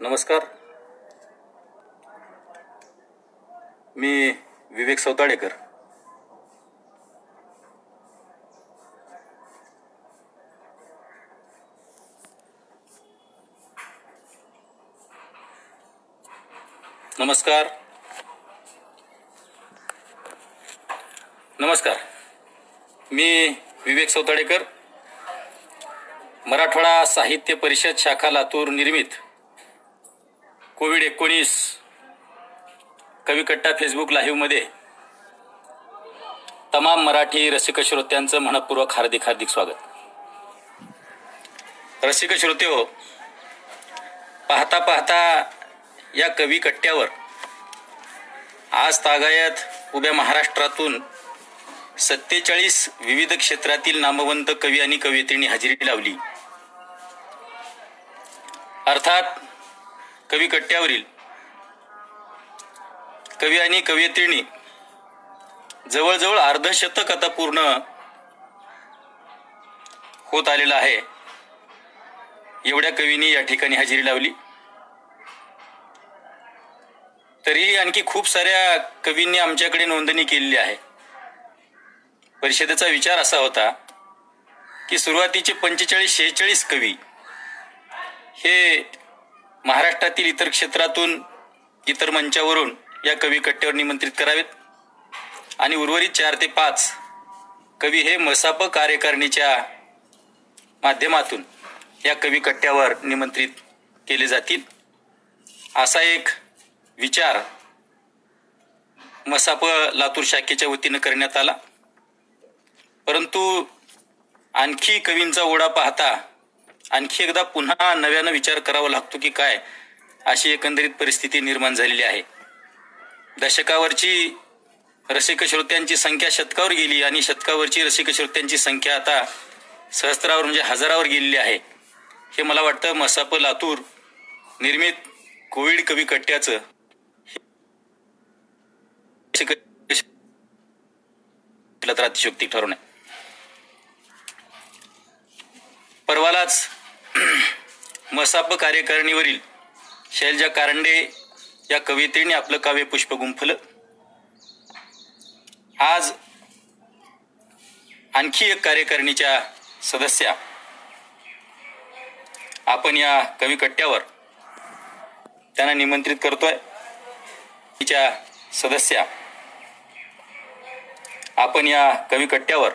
नमस्कार. मी विवेक सौताडेकर. नमस्कार. मी विवेक सौताडेकर, मराठवाडा साहित्य परिषद शाखा लातूर निर्मित कोविड-19 कविकट्टा फेसबुक लाईव्हमध्ये तमाम मराठी रसिक श्रोत्यांचं मनपूर्वक हार्दिक स्वागत. रसिक श्रोतेहो, पाहता पाहता या कविकट्ट्यावर आज तागायत उभ्या महाराष्ट्रातून 47 विविध क्षेत्रातील नामवंत कवी आणि कवयित्रींनी हजेरी लावली. अर्थात कविकट्ट्यावरील कवी आणि कवयित्रींनी जवळजवळ अर्धशतक आता पूर्ण होत आलेलं आहे. एवढ्या कवींनी या ठिकाणी हजेरी लावली. तरीही आणखी खूप साऱ्या कवींनी आमच्याकडे नोंदणी केलेली आहे. परिषदेचा विचार असा होता की सुरुवातीचे 45-46 कवी हे महाराष्ट्रातील इतर क्षेत्रातून इतर मंचावरून या कविकट्ट्यावर निमंत्रित करावेत आणि उर्वरित 4 ते 5 कवी हे मसाप कार्यकारिणीच्या माध्यमातून या कविकट्ट्यावर निमंत्रित केले जातील, असा एक विचार मसाप लातूर शाखेच्या वतीनं करण्यात आला. परंतु आणखी कवींचा ओढा पाहता आणखी एकदा पुन्हा नव्यानं विचार करावा लागतो की काय, अशी एकंदरीत परिस्थिती निर्माण झालेली आहे. दशकावरची रसिक श्रोत्यांची संख्या शतकावर गेली आणि शतकावरची रसिक श्रोत्यांची संख्या आता सहस्त्रावर म्हणजे हजारावर गेलेली आहे. हे मला वाटतं मसाप लातूर निर्मित कोविड कविकट्ट्याचं अतिशयोक्ती ठरवणे. परवालाच मसाप कार्यकारिणीवरील शैलजा कारंडे या कवयित्रीने आपलं काव्य पुष्प गुंफलं. आज आणखी एक कार्यकारिणीच्या सदस्या आपण या कविकट्ट्यावर त्यांना निमंत्रित करतोय. तिच्या सदस्या आपण या कविकट्ट्यावर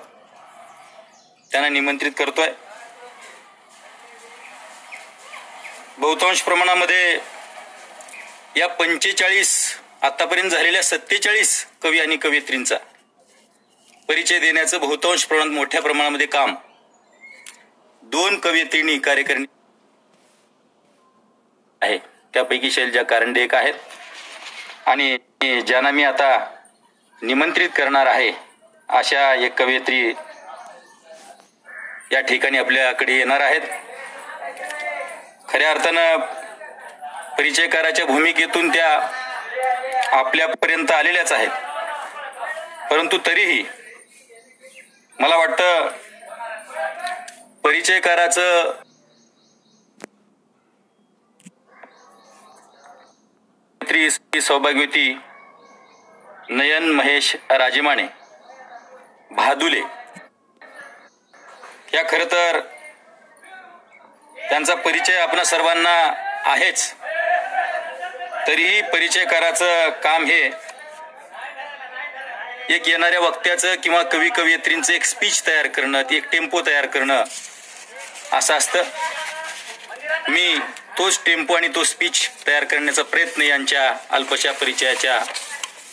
त्यांना निमंत्रित करतोय. बहुतांश प्रमाणामध्ये या 45 आतापर्यंत झालेल्या 47 कवी आणि कवयित्रींचा परिचय देण्याचं बहुतांश प्रमाणात मोठ्या प्रमाणामध्ये काम 2 कवयित्रींनी कार्यकारिणी आहे. त्यापैकी शैलजा कारंडे एक आहेत आणि ज्यांना मी आता निमंत्रित करणार आहे अशा एक कवयित्री या ठिकाणी आपल्याकडे येणार आहेत. खऱ्या अर्थानं परिचयकाराच्या भूमिकेतून त्या आपल्यापर्यंत आलेल्याच आहेत. परंतु तरीही मला वाटतं परिचयकाराचं सौभाग्यवती नयन महेश राजमाने भादुले या खरं तर त्यांचा परिचय आपणा सर्वांना आहेच. तरीही परिचयकाराचं काम हे एक येणाऱ्या वक्त्याचं किंवा कवी कवयित्रींचं एक स्पीच तयार करणं, एक टेम्पो तयार करणं असं असतं. मी तोच टेम्पो आणि तो स्पीच तयार करण्याचा प्रयत्न यांच्या अल्पशा परिचयाच्या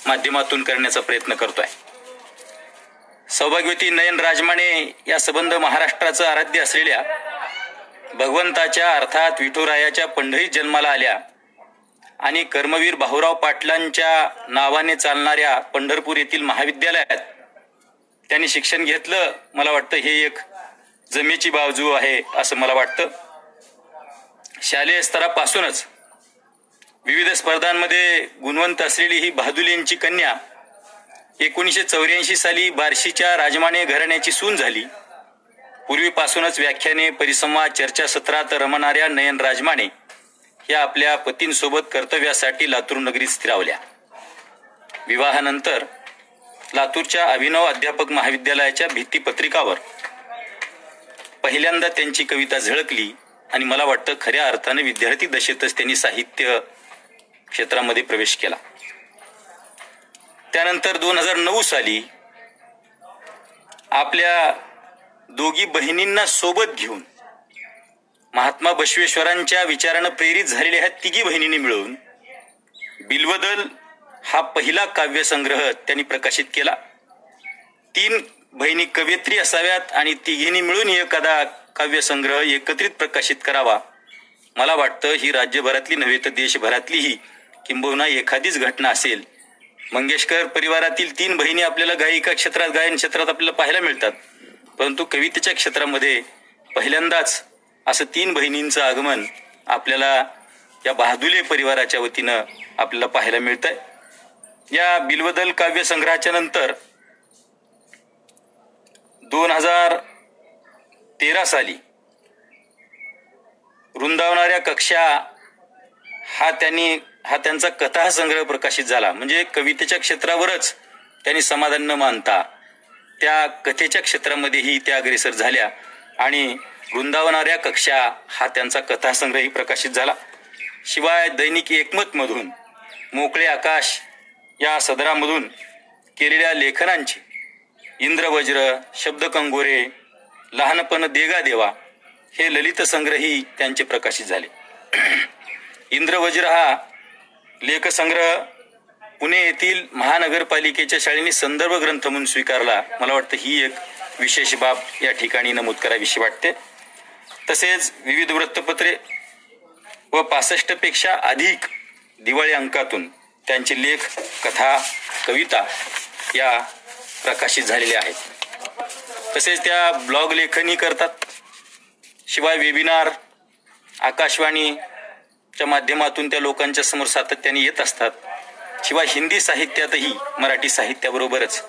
माध्यमातून करण्याचा प्रयत्न करतोय. सौभाग्यवती नयन राजमाने या संबंध महाराष्ट्राचं आराध्य असलेल्या भगवंताच्या अर्थात विठुरायाच्या पंढरीत जन्माला आल्या आणि कर्मवीर भाऊराव पाटलांच्या नावाने चालणाऱ्या पंढरपूर येथील महाविद्यालयात त्यांनी शिक्षण घेतलं. मला वाटतं हे एक जमेची बाजू आहे असं मला वाटतं. शालेय स्तरापासूनच विविध स्पर्धांमध्ये गुणवंत असलेली ही भादुलेंची कन्या 1984 साली बार्शीच्या राजमाने घराण्याची सून झाली. पूर्वीपासूनच व्याख्याने, परिसंवाद, चर्चासत्रात रमणाऱ्या नयन राजमाने या आपल्या पतींसोबत कर्तव्यासाठी लातूर नगरीत स्थिरावल्या. विवाहानंतर लातूरच्या अभिनव अध्यापक महाविद्यालयाच्या भित्तिपत्रिकावर पहिल्यांदा त्यांची कविता झळकली आणि मला वाटतं खऱ्या अर्थाने विद्यार्थी दशेतच त्यांनी साहित्य क्षेत्रामध्ये प्रवेश केला. त्यानंतर 2009 साली आपल्या दोघी बहिणींना सोबत घेऊन महात्मा बसवेश्वरांच्या विचारानं प्रेरित झालेल्या ह्या तिघी बहिणींनी मिळून बिल्वदल हा पहिला काव्यसंग्रह त्यांनी प्रकाशित केला. 3 बहिणी कवयित्री असाव्यात आणि तिघींनी मिळून एखादा काव्यसंग्रह एकत्रित प्रकाशित करावा. मला वाटतं ही राज्यभरातली नव्हे तर देशभरातलीही किंबहुना एखादीच घटना असेल. मंगेशकर परिवारातील 3 बहिणी आपल्याला गायिका क्षेत्रात, गायन क्षेत्रात आपल्याला पाहायला मिळतात, परंतु कवितेच्या क्षेत्रामध्ये पहिल्यांदाच असं 3 बहिणींचं आगमन आपल्याला या बहादुले परिवाराच्या वतीनं आपल्याला पाहायला मिळतंय. या बिल्वदल काव्यसंग्रहाच्या नंतर 2013 साली रुंदावणाऱ्या कक्षा हा त्यांचा कथासंग्रह प्रकाशित झाला. म्हणजे कवितेच्या क्षेत्रावरच त्यांनी समाधान न मानता त्या कथेच्या क्षेत्रामध्येही त्या अग्रेसर झाल्या आणि रुंदावणाऱ्या कक्षा हा त्यांचा कथासंग्रहही प्रकाशित झाला. शिवाय दैनिक एकमत मधून मोकळे आकाश या सदरामधून केलेल्या लेखनांची इंद्रवज्र, शब्दकंगोरे, लहानपण देगा देवा हे ललित संग्रही त्यांचे प्रकाशित झाले. इंद्रवज्र हा लेखसंग्रह पुणे येथील महानगरपालिकेच्या शाळेने संदर्भ ग्रंथ म्हणून स्वीकारला. मला वाटतं ही एक विशेष बाब या ठिकाणी नमूद करावीशी वाटते. तसेच विविध वृत्तपत्रे व 65 पेक्षा अधिक दिवाळी अंकातून त्यांचे लेख, कथा, कविता या प्रकाशित झालेल्या आहेत. तसेच त्या ब्लॉग लेखनही करतात. शिवाय वेबिनार, आकाशवाणीच्या माध्यमातून त्या लोकांच्या समोर सातत्याने येत असतात. शिवाय हिंदी साहित्यातही मराठी साहित्याबरोबरच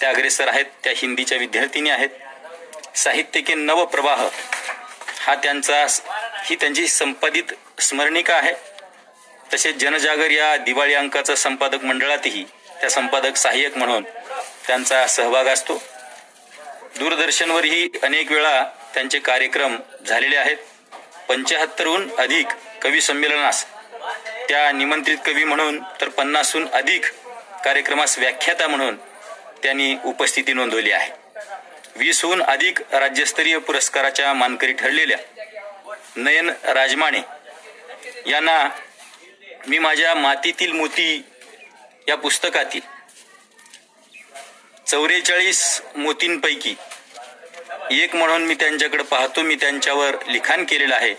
त्या अग्रेसर आहेत. त्या हिंदीच्या विद्यार्थिनी आहेत. साहित्य के नव प्रवाह हा ही त्यांची संपादित स्मरणिका आहे. तसेच जनजागर या दिवाळी अंकाचा संपादक मंडळातही त्या संपादक सहाय्यक म्हणून त्यांचा सहभाग असतो. दूरदर्शनवरही अनेक वेळा त्यांचे कार्यक्रम झालेले आहेत. 75हून अधिक कवी संमेलनास त्या निमंत्रित कवी म्हणून तर 50हून अधिक कार्यक्रमास व्याख्याता म्हणून त्यांनी उपस्थिती नोंदवली आहे. 20हून अधिक राज्यस्तरीय पुरस्काराच्या मानकरी ठरलेल्या नयन राजमाने यांना मी माझ्या मातीतील मोती या पुस्तकातील 44 मोतींपैकी एक म्हणून मी त्यांच्याकडे पाहतो. मी त्यांच्यावर लिखाण केलेलं आहे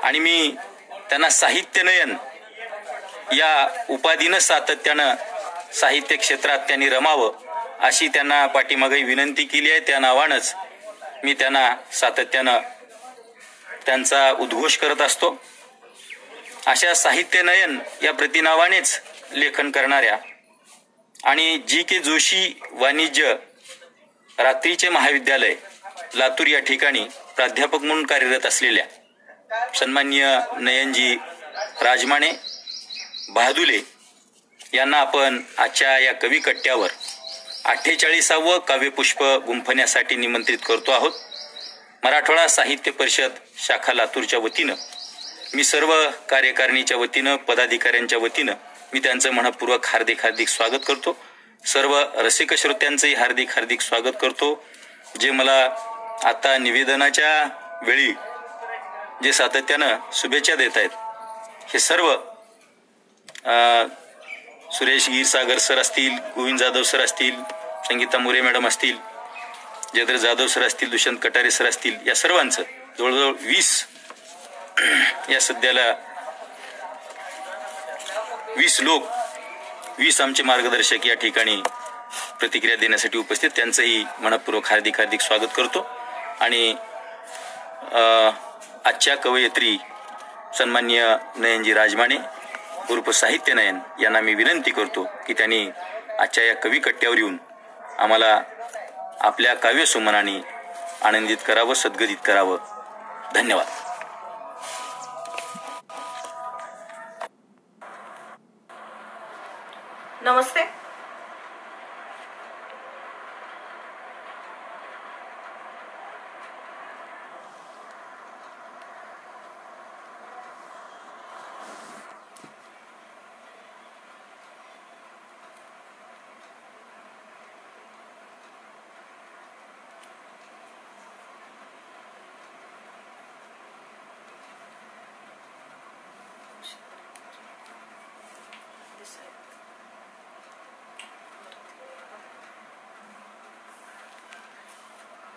आणि मी त्यांना साहित्य नयन या उपाधीनं सातत्यानं साहित्य क्षेत्रात त्यांनी रमावं अशी त्यांना पाठीमागे विनंती केली आहे. त्या नावानंच मी त्यांना सातत्यानं त्यांचा उद्घोष करत असतो. अशा साहित्य नयन या प्रतिनावानेच लेखन करणाऱ्या आणि जी.के. जोशी वाणिज्य रात्रीचे महाविद्यालय लातूर या ठिकाणी प्राध्यापक म्हणून कार्यरत असलेल्या सन्माननीय नयनजी राजमाने बहादुले यांना आपण आजच्या या कवी कट्ट्यावर 48वे काव्यपुष्प गुंफण्यासाठी निमंत्रित करतो आहोत. मराठवाडा साहित्य परिषद शाखा लातूरच्या वतीनं मी सर्व कार्यकारिणीच्या वतीनं, पदाधिकाऱ्यांच्या वतीनं मी त्यांचं मनपूर्वक हार्दिक स्वागत करतो. सर्व रसिक श्रोत्यांचंही हार्दिक स्वागत करतो. जे मला आता निवेदनाच्या वेळी जे सातत्यानं शुभेच्छा देत आहेत हे सर्व सुरेश गिरसागर सर असतील, गोविंद जाधव सर असतील, संगीता मोरे मॅडम असतील, जयद्र जाधव सर असतील, दुष्यंत कटारे सर असतील, या सर्वांचं जवळजवळ 20 या सध्याला 20 लोक, 20 आमचे मार्गदर्शक या ठिकाणी प्रतिक्रिया देण्यासाठी उपस्थित. त्यांचंही मनपूर्वक हार्दिक स्वागत करतो. आणि आजच्या कवयित्री सन्माननीय नयनजी राजमाने उर्फ साहित्य नयन यांना मी विनंती करतो की त्यांनी आजच्या या कवी कट्ट्यावर येऊन आम्हाला आपल्या काव्यसुमनाने आनंदित करावं, सद्गदित करावं. धन्यवाद. नमस्ते.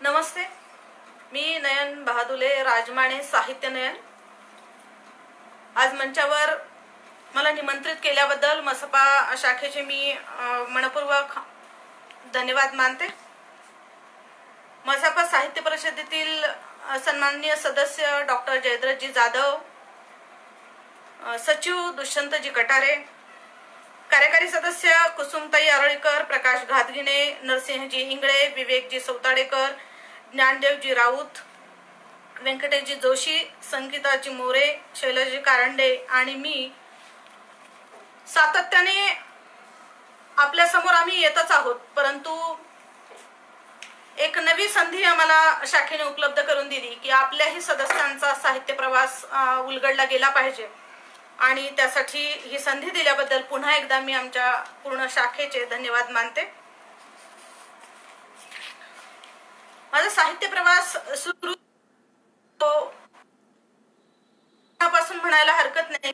नमस्ते. मी नयन बहादुले, राजमाने साहित्य नयन. आज मंचावर मला निमंत्रित केल्याबद्दल मसपा शाखेचे मी मनपूर्वक धन्यवाद मानते. मसपा साहित्य परिषदेतील सन्माननीय सदस्य डॉक्टर जयद्रथजी जाधव, सचिव दुष्यंतजी कटारे, कार्यकारी सदस्य कुसुमताई आरळीकर, प्रकाश घातगिने, नरसिंहजी इंगळे, विवेकजी सौताडेकर, ज्ञानदेवजी राऊत, व्यंकटेशजी जोशी, संगीताजी मोरे, शैलजी कारंडे आणि मी सातत्याने आपल्या समोर आम्ही येतच आहोत. परंतु एक नवी संधी आम्हाला शाखेने उपलब्ध करून दिली की आपल्याही सदस्यांचा साहित्य प्रवास उलगडला गेला पाहिजे आणि त्यासाठी ही संधी दिल्याबद्दल पुन्हा एकदा मी आमच्या पूर्ण शाखेचे धन्यवाद मानते. माझा साहित्य प्रवास सुरू पासून म्हणायला हरकत नाही.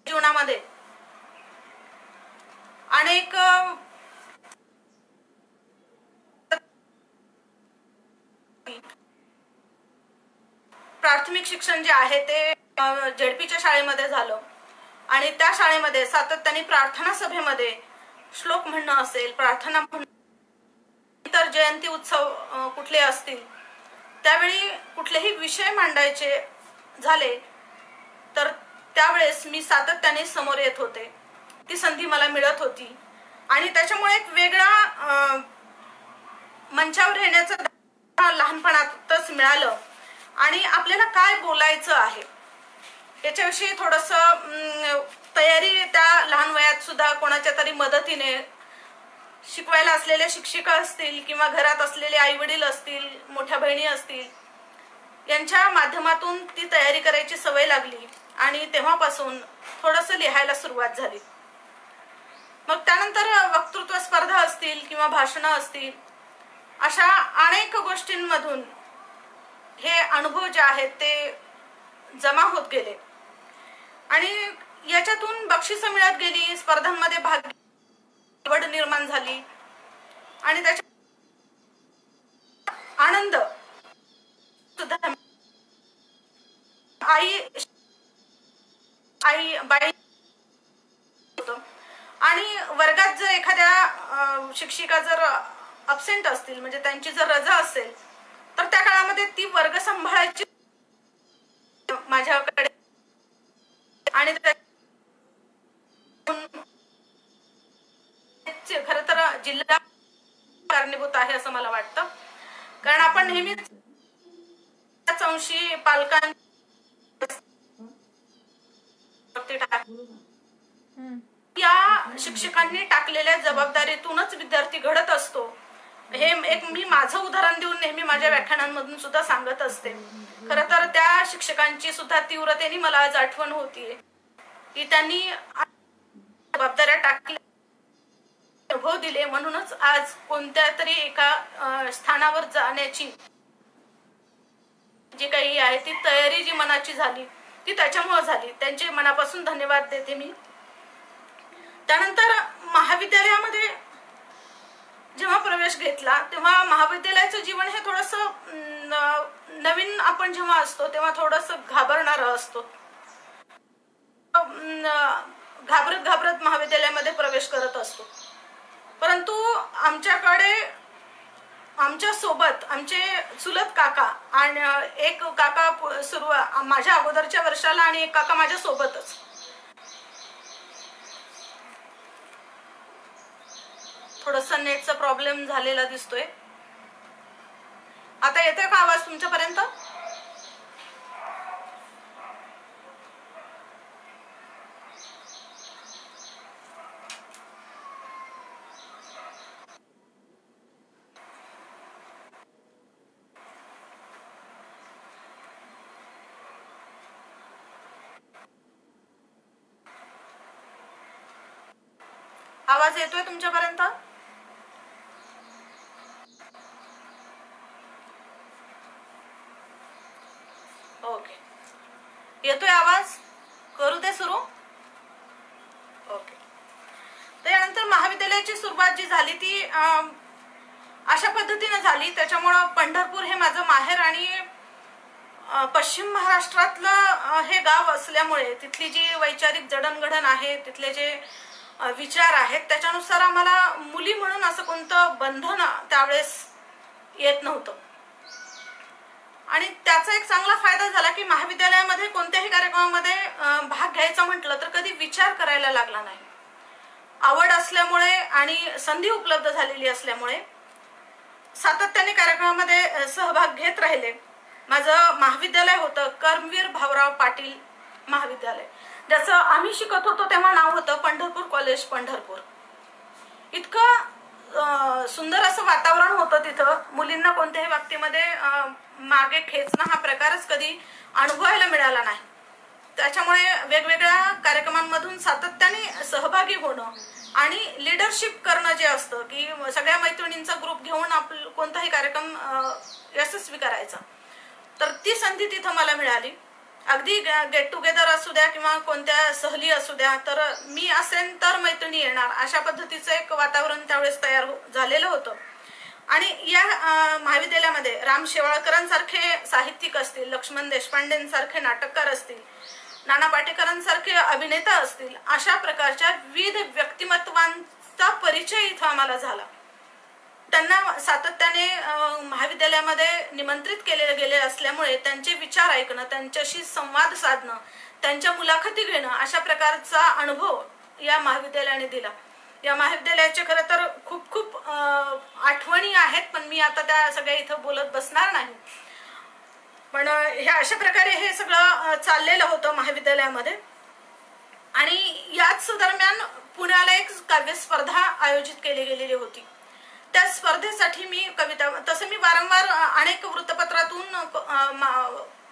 जीवनामध्ये अनेक प्राथमिक शिक्षण जे आहे ते झेडपीच्या शाळेमध्ये झालं आणि त्या शाळेमध्ये सातत्याने प्रार्थना सभेमध्ये श्लोक म्हणणं असेल, प्रार्थना म्हणणं, इतर जयंती उत्सव कुठले असतील त्यावेळी कुठलेही विषय मांडायचे झाले तर त्यावेळेस मी सातत्याने समोर येत होते. ती संधी मला मिळत होती आणि त्याच्यामुळे एक वेगळा मंचावर येण्याचं लहानपणातच मिळालं आणि आपल्याला काय बोलायचं आहे याच्याविषयी थोडंसं तयारी त्या लहान वयात सुद्धा कोणाच्या तरी मदतीने, शिकवायला असलेल्या शिक्षिका असतील किंवा घरात असलेले आई वडील असतील, मोठ्या बहिणी असतील, यांच्या माध्यमातून ती तयारी करायची सवय लागली आणि तेव्हापासून थोडंसं लिहायला सुरुवात झाली. मग त्यानंतर वक्तृत्व स्पर्धा असतील किंवा भाषणं असतील, अशा अनेक गोष्टींमधून हे अनुभव जे आहेत ते जमा होत गेले आणि याच्यातून बक्षिसं मिळत गेली, स्पर्धांमध्ये भाग आवड निर्माण झाली आणि त्याचा आनंद सुद्धा आई बाई आणि वर्गात जर एखाद्या शिक्षिका जर अब्सेंट असतील म्हणजे त्यांची जर रजा असेल तर त्या काळामध्ये ती वर्ग सांभाळायची माझ्याकडे आणि खर तर जिल्हा कारणीभूत आहे असं मला वाटतं. कारण आपण नेहमीच अंशी पालकांनी या शिक्षकांनी टाकलेल्या जबाबदारीतूनच विद्यार्थी घडत असतो. हे एक मी माझं उदाहरण देऊन नेहमी माझ्या व्याख्यानांमधून सुद्धा सांगत असते. खर तर त्या शिक्षकांची सुद्धा तीव्रतेने मला आज आठवण होतीये की त्यांनी जबाबदाऱ्या टाकल्या, अनुभव दिले, म्हणूनच आज कोणत्या तरी एका स्थानावर जाण्याची जी काही आहे ती तयारी जी मनाची झाली ती त्याच्यामुळे झाली. त्यांचे मनापासून धन्यवाद देते मी. त्यानंतर महाविद्यालयामध्ये जेव्हा प्रवेश घेतला तेव्हा महाविद्यालयाचं जीवन हे थोडंसं नवीन आपण जेव्हा असतो तेव्हा थोडंसं घाबरणारं असतो. घाबरत घाबरत महाविद्यालयामध्ये प्रवेश करत असतो. परंतु आमच्याकडे आमच्या सोबत आमचे चुलत काका आणि एक काका माझ्या अगोदरच्या वर्षाला आणि एक काका माझ्या सोबतच. थोडासा नेटचा प्रॉब्लेम झालेला दिसतोय. आता येतोय का आवाज तुमच्यापर्यंत? आवाज येतोय तुमच्यापर्यंत? ओके, येतोय आवाज? करू दे सुरू. ओके. त्यानंतर महाविद्यालयाची सुरुवात जी झाली ती अशा पद्धतीने झाली. त्याच्यामुळं पंढरपूर हे माझं माहेर आणि पश्चिम महाराष्ट्रातलं हे गाव असल्यामुळे तिथली जी वैचारिक जडणघडण आहे, तिथले जे विचार आहेत, त्याच्यानुसार आम्हाला मुली म्हणून असं कोणतं बंधन त्यावेळेस येत नव्हतं. आणि त्याचा एक चांगला फायदा झाला की महाविद्यालयामध्ये कोणत्याही कार्यक्रमामध्ये भाग घ्यायचा म्हटलं तर कधी विचार करायला लागला नाही. आवड असल्यामुळे आणि संधी उपलब्ध झालेली असल्यामुळे सातत्याने कार्यक्रमामध्ये सहभाग घेत राहिले. माझं महाविद्यालय होतं कर्मवीर भाऊराव पाटील महाविद्यालय, ज्याचं आम्ही शिकत होतो तेव्हा नाव होतं पंढरपूर कॉलेज पंढरपूर. इतकं सुंदर असं वातावरण होतं तिथं. मुलींना कोणत्याही बाबतीमध्ये मागे खेचणं हा प्रकारच कधी अनुभवायला मिळाला नाही. त्याच्यामुळे वेगवेगळ्या कार्यक्रमांमधून सातत्याने सहभागी होणं आणि लीडरशिप करणं जे असतं की सगळ्या मैत्रिणींचा ग्रुप घेऊन कोणताही कार्यक्रम यशस्वी करायचा, तर ती संधी तिथं मला मिळाली. अगदी गेट टुगेदर असू द्या किंवा कोणत्या सहली असू द्या, तर मी असेन तर मैत्रिणी येणार अशा पद्धतीचं एक वातावरण त्यावेळेस तयार झालेलं होतं. आणि या महाविद्यालयामध्ये राम शेवाळकरांसारखे साहित्यिक असतील, लक्ष्मण देशपांडेंसारखे नाटककार असतील, नाना पाटेकरांसारखे अभिनेता असतील, अशा प्रकारच्या विविध व्यक्तिमत्वांचा परिचय इथं आम्हाला झाला. त्यांना सातत्याने महाविद्यालयामध्ये निमंत्रित केले गेले असल्यामुळे त्यांचे विचार ऐकणं, त्यांच्याशी संवाद साधणं, त्यांच्या मुलाखती घेणं अशा प्रकारचा अनुभव या महाविद्यालयाने दिला. या महाविद्यालयाचे खरं तर खूप खूप आठवणी आहेत, पण मी आता त्या सगळ्या इथं बोलत बसणार नाही. पण हे अशा प्रकारे हे सगळं चाललेलं होतं महाविद्यालयामध्ये. आणि याच दरम्यान पुण्याला एक काव्य स्पर्धा आयोजित केली गेलेली होती. त्या स्पर्धेसाठी मी कविता, तसं मी वारंवार अनेक वृत्तपत्रातून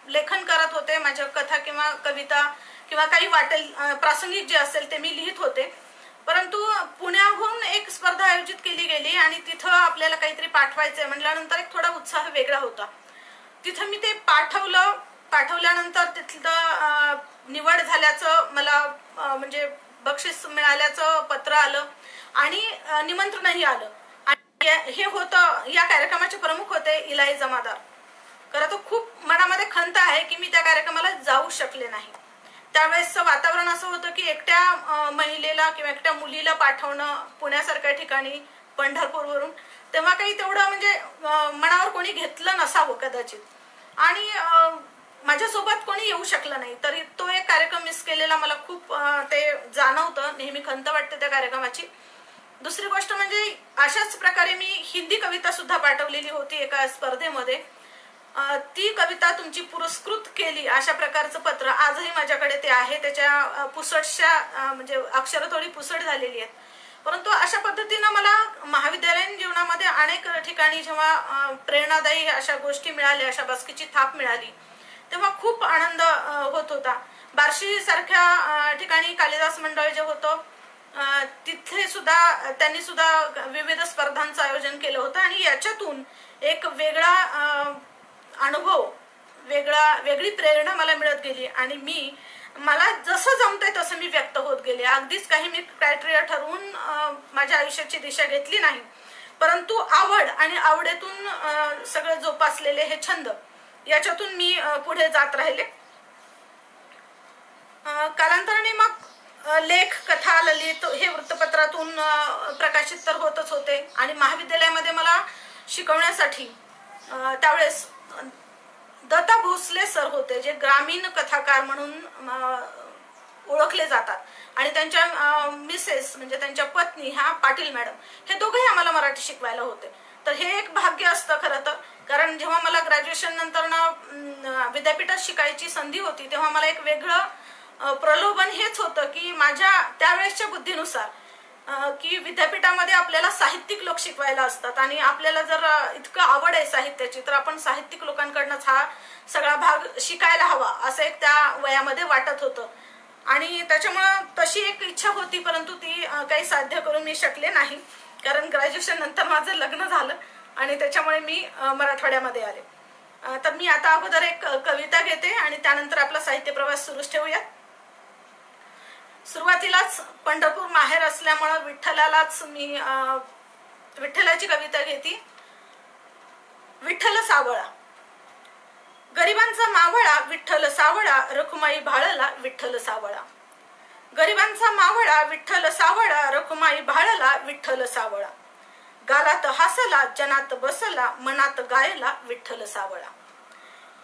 लेखन करत होते. माझ्या कथा किंवा कविता किंवा काही वाटेल प्रासंगिक जे असेल ते मी लिहित होते. परंतु पुण्याहून एक स्पर्धा आयोजित केली गेली आणि तिथं आपल्याला काहीतरी पाठवायचंय म्हटल्यानंतर एक थोडा उत्साह वेगळा होता. तिथं मी ते पाठवल्यानंतर तिथलं निवड झाल्याचं मला म्हणजे बक्षीस मिळाल्याचं पत्र आलं आणि निमंत्रणही आलं. आणि हे होतं, या कार्यक्रमाचे प्रमुख होते इलाई जमादार. खरं तर खूप मनामध्ये खंत आहे की मी त्या कार्यक्रमाला जाऊ शकले नाही. त्यावेळेसचं वातावरण असं होतं की एकट्या महिलेला किंवा एकट्या मुलीला पाठवणं पुण्यासारख्या ठिकाणी पंढरपूरवरून, तेव्हा काही तेवढं म्हणजे मनावर कोणी घेतलं नसावं कदाचित. आणि माझ्यासोबत कोणी येऊ शकलं नाही, तरी तो एक कार्यक्रम मिस केलेला मला खूप ते जाणवतं. नेहमी खंत वाटते त्या कार्यक्रमाची. दुसरी गोष्ट म्हणजे अशाच प्रकारे मी हिंदी कविता सुद्धा पाठवलेली होती एका स्पर्धेमध्ये. ती कविता तुमची पुरस्कृत केली अशा प्रकारचं पत्र आजही माझ्याकडे ते आहे. त्याच्या पुसटशा म्हणजे अक्षरं थोडी पुसट झालेली आहेत. परंतु अशा पद्धतीनं मला महाविद्यालयीन जीवनामध्ये अनेक ठिकाणी जेव्हा प्रेरणादायी अशा गोष्टी मिळाल्या, अशा बसकीची थाप मिळाली, तेव्हा खूप आनंद होत होता. बार्शी सारख्या ठिकाणी कालिदास मंडळ जे होतं तिथे सुद्धा त्यांनी सुद्धा विविध स्पर्धांचं आयोजन केलं होतं आणि याच्यातून एक वेगळा अनुभव, वेगळी प्रेरणा मला मिळत गेली. आणि मला जसं जमतंय तसं मी व्यक्त होत गेले. अगदीच काही मी क्रायटेरिया ठरवून माझ्या आयुष्याची दिशा घेतली नाही, परंतु आवड आणि आवडीतून सगळं जोपासलेले हे छंद, याच्यातून मी पुढे जात राहिले. कालांतराने मग लेख, कथा, ललित हे वृत्तपत्रातून प्रकाशित तर होतच होते. आणि महाविद्यालयामध्ये मला शिकवण्यासाठी त्यावेळेस दत्ता भोसले सर होते, जे ग्रामीण कथाकार म्हणून ओळखले जातात. आणि त्यांच्या मिसेस म्हणजे त्यांच्या पत्नी ह्या पाटील मॅडम, हे दोघेही आम्हाला मराठी शिकवायला होते. तर हे एक भाग्य असतं खरं तर. कारण जेव्हा मला ग्रॅज्युएशन नंतर विद्यापीठात शिकायची संधी होती, तेव्हा मला एक वेगळं प्रलोभन हेच होतं की माझ्या त्यावेळेसच्या बुद्धीनुसार की विद्यापीठामध्ये आपल्याला साहित्यिक लोक शिकवायला असतात आणि आपल्याला जर इतकं आवड आहे साहित्याची, तर आपण साहित्यिक लोकांकडनंच हा सगळा भाग शिकायला हवा, असं एक त्या वयामध्ये वाटत होतं. आणि त्याच्यामुळं तशी एक इच्छा होती, परंतु ती काही साध्य करू मी शकले नाही, कारण ग्रॅज्युएशन नंतर माझं लग्न झालं आणि त्याच्यामुळे मी मराठवाड्यामध्ये आले. तर मी आता अगोदर एक कविता घेते आणि त्यानंतर आपला साहित्य प्रवास सुरूच ठेवूयात. सुरुवातीलाच पंढरपूर माहेर असल्यामुळं विठ्ठलालाच मी विठ्ठलाची कविता घेते. विठ्ठल सावळा. गरिबांचा मावळा विठ्ठल सावळा, रखुमाई भाळला विठ्ठल सावळा. गरिबांचा मावळा विठ्ठल सावळा, रखुमाई भाळला विठ्ठल सावळा. गालात हासला जनात बसला, मनात गायला विठ्ठल सावळा.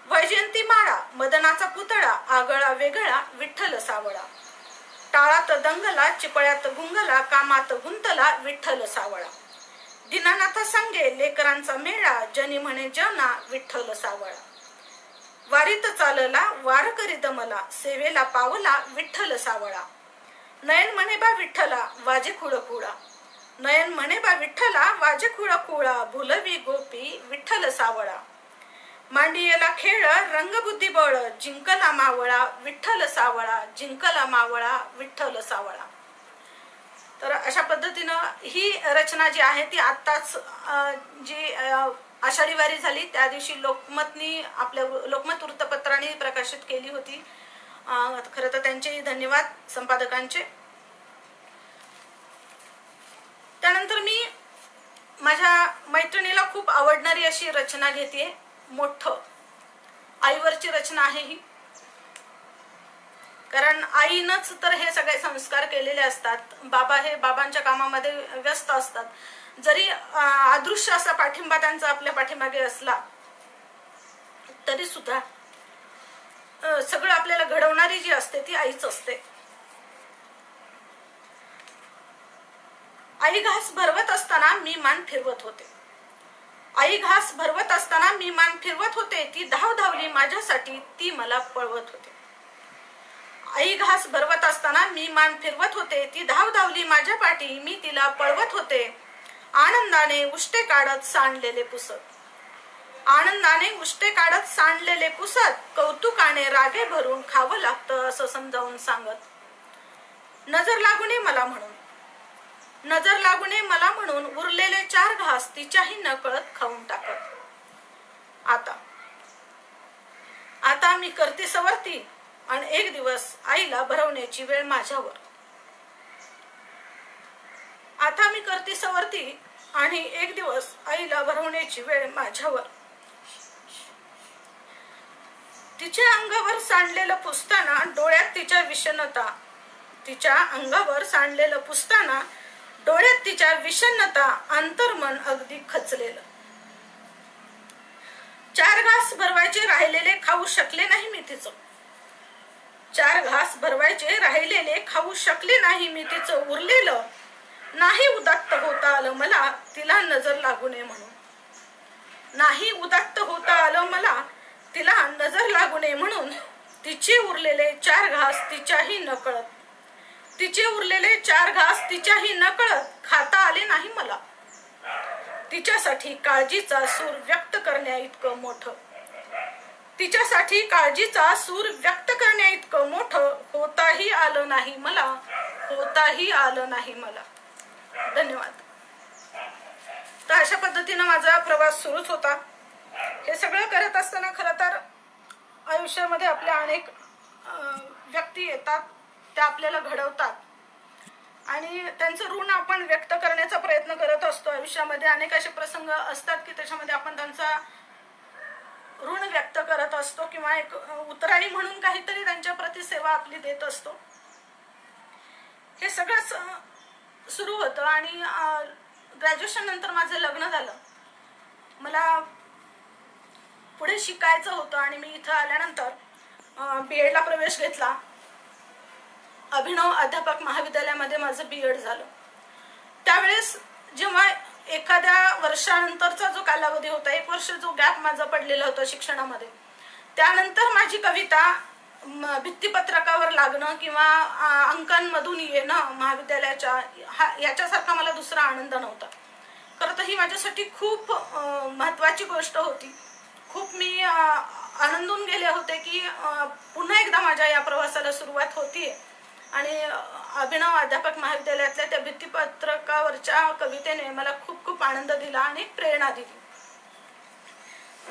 वैजयंती माळा मदनाचा पुतळा, आगळा वेगळा विठ्ठल सावळा. टाळात दंगला चिपळ्यात गुंगला, कामात गुंतला विठ्ठल सावळा. दीनानाथ संगे लेकरांचा मेळा, जनी म्हणे जना विठ्ठल सावळा. वारीत चालला वारकरी दमला, सेवेला पावला विठ्ठल सावळा. नयन म्हणे बा विठ्ठला वाजे खुळखुळा, नयन म्हणे बा विठ्ठला वाजे खुळखुळा, भुलवी गोपी विठ्ठल सावळा. मांडियेला खेळ रंगबुद्धी बळ, जिंकला मावळा विठ्ठल सावळा, जिंकला मावळा विठ्ठल सावळा. तर अशा पद्धतीनं ही रचना जी आहे ती आत्ताच जी आषाढी वारी झाली त्या दिवशी लोकमतनी आपल्या लोकमत वृत्तपत्राने प्रकाशित केली होती. खरं तर त्यांचे धन्यवाद संपादकांचे. त्यानंतर मी माझ्या मैत्रिणीला खूप आवडणारी अशी रचना घेते. मोठं आईवरची रचना आहे ही, कारण आईनच तर हे सगळे संस्कार केलेले असतात. बाबा हे बाबांच्या कामामध्ये व्यस्त असतात. जरी अदृश्य असा पाठिंबा त्यांचा आपल्या पाठीमागे असला तरी सुद्धा सगळं आपल्याला घडवणारी जी असते ती आईच असते. आई घास भरवत असताना मी मान फिरवत होते. आई घास भरवत असताना मी मान फिरवत होते, ती धाव धावली माझ्यासाठी, ती मला पळवत होते. आई घास भरवत असताना मी मान फिरवत होते, ती धाव धावली माझ्या पाठी, मी तिला पळवत होते. आनंदाने उष्टे काढत सांडलेले पुसत, आनंदाने उष्टे काढत सांडलेले पुसत, कौतुकाने रागे भरून खावं लागतं असं समजावून सांगत. नजर लागू नये मला म्हणून, नजर लागू नये मला म्हणून उरलेले 4 घास तिच्याही नकळत खाऊन टाकत. आता मी करते सवरती आणि एक दिवस आईला भरवण्याची वेळ माझ्यावर. आता मी करते सवरती आणि एक दिवस आईला भरवण्याची वेळ माझ्यावर. तिच्या अंगावर सांडलेलं पुसताना डोळ्यात तिच्या विषण्णता, तिच्या अंगावर सांडलेलं पुसताना डोळ्यात तिच्या विषण्णता, अंतर्मन अगदी खचलेलं. 4 घास भरवायचे राहिलेले खाऊ शकले नाही मी तिचं, 4 घास भरवायचे राहिलेले खाऊ शकले नाही मी तिचं उरलेलं. नाही उदात्त होता आलं मला तिला नजर लागू नये म्हणून, नाही उदात्त होता आलं मला तिला नजर लागू नये म्हणून. तिचे उरलेले 4 घास तिच्याही नकळत, तिचे उरलेले 4 घास तिच्याही नकळत खाता आले नाही मला. तिच्यासाठी काळजीचा सूर व्यक्त करण्या इतकं मोठं, तिच्यासाठी काळजीचा सूर व्यक्त करण्या इतकं मोठं होताही आलं नाही मला, होताही आलं नाही मला. धन्यवाद. तर अशा पद्धतीनं माझा प्रवास सुरूच होता. हे सगळं करत असताना खरं तर आयुष्यामध्ये आपल्या अनेक व्यक्ती येतात, त्या आपल्याला घडवतात आणि त्यांचं ऋण आपण व्यक्त करण्याचा प्रयत्न करत असतो. आयुष्यामध्ये अनेक असे प्रसंग असतात की त्याच्यामध्ये आपण त्यांचा ऋण व्यक्त करत असतो किंवा एक उतराणी म्हणून काहीतरी त्यांच्या प्रति सेवा आपली देत असतो. हे सगळंच सुरू होतं आणि ग्रॅज्युएशन नंतर माझं लग्न झालं. मला पुढे शिकायचं होतं आणि मी इथं आल्यानंतर BEd ला प्रवेश घेतला. अभिनव अध्यापक महाविद्यालयामध्ये माझं BEd झालं. त्यावेळेस जेव्हा एखाद्या वर्षानंतरचा जो कालावधी होता, 1 वर्ष जो गॅप माझा पडलेला होता शिक्षणामध्ये, त्यानंतर माझी कविता भित्तिपत्रकावर लागणं किंवा अंकांमधून येणं महाविद्यालयाच्या, याच्यासारखा मला दुसरा आनंद नव्हता. खरं तर ही माझ्यासाठी खूप महत्त्वाची गोष्ट होती. खूप मी आनंदून गेले होते की पुन्हा एकदा माझ्या या प्रवासाला सुरुवात होतीये आणि अभिनव अध्यापक महाविद्यालयातल्या त्या भित्तीपत्रकावरच्या कवितेने मला खूप खूप आनंद दिला आणि प्रेरणा दिली.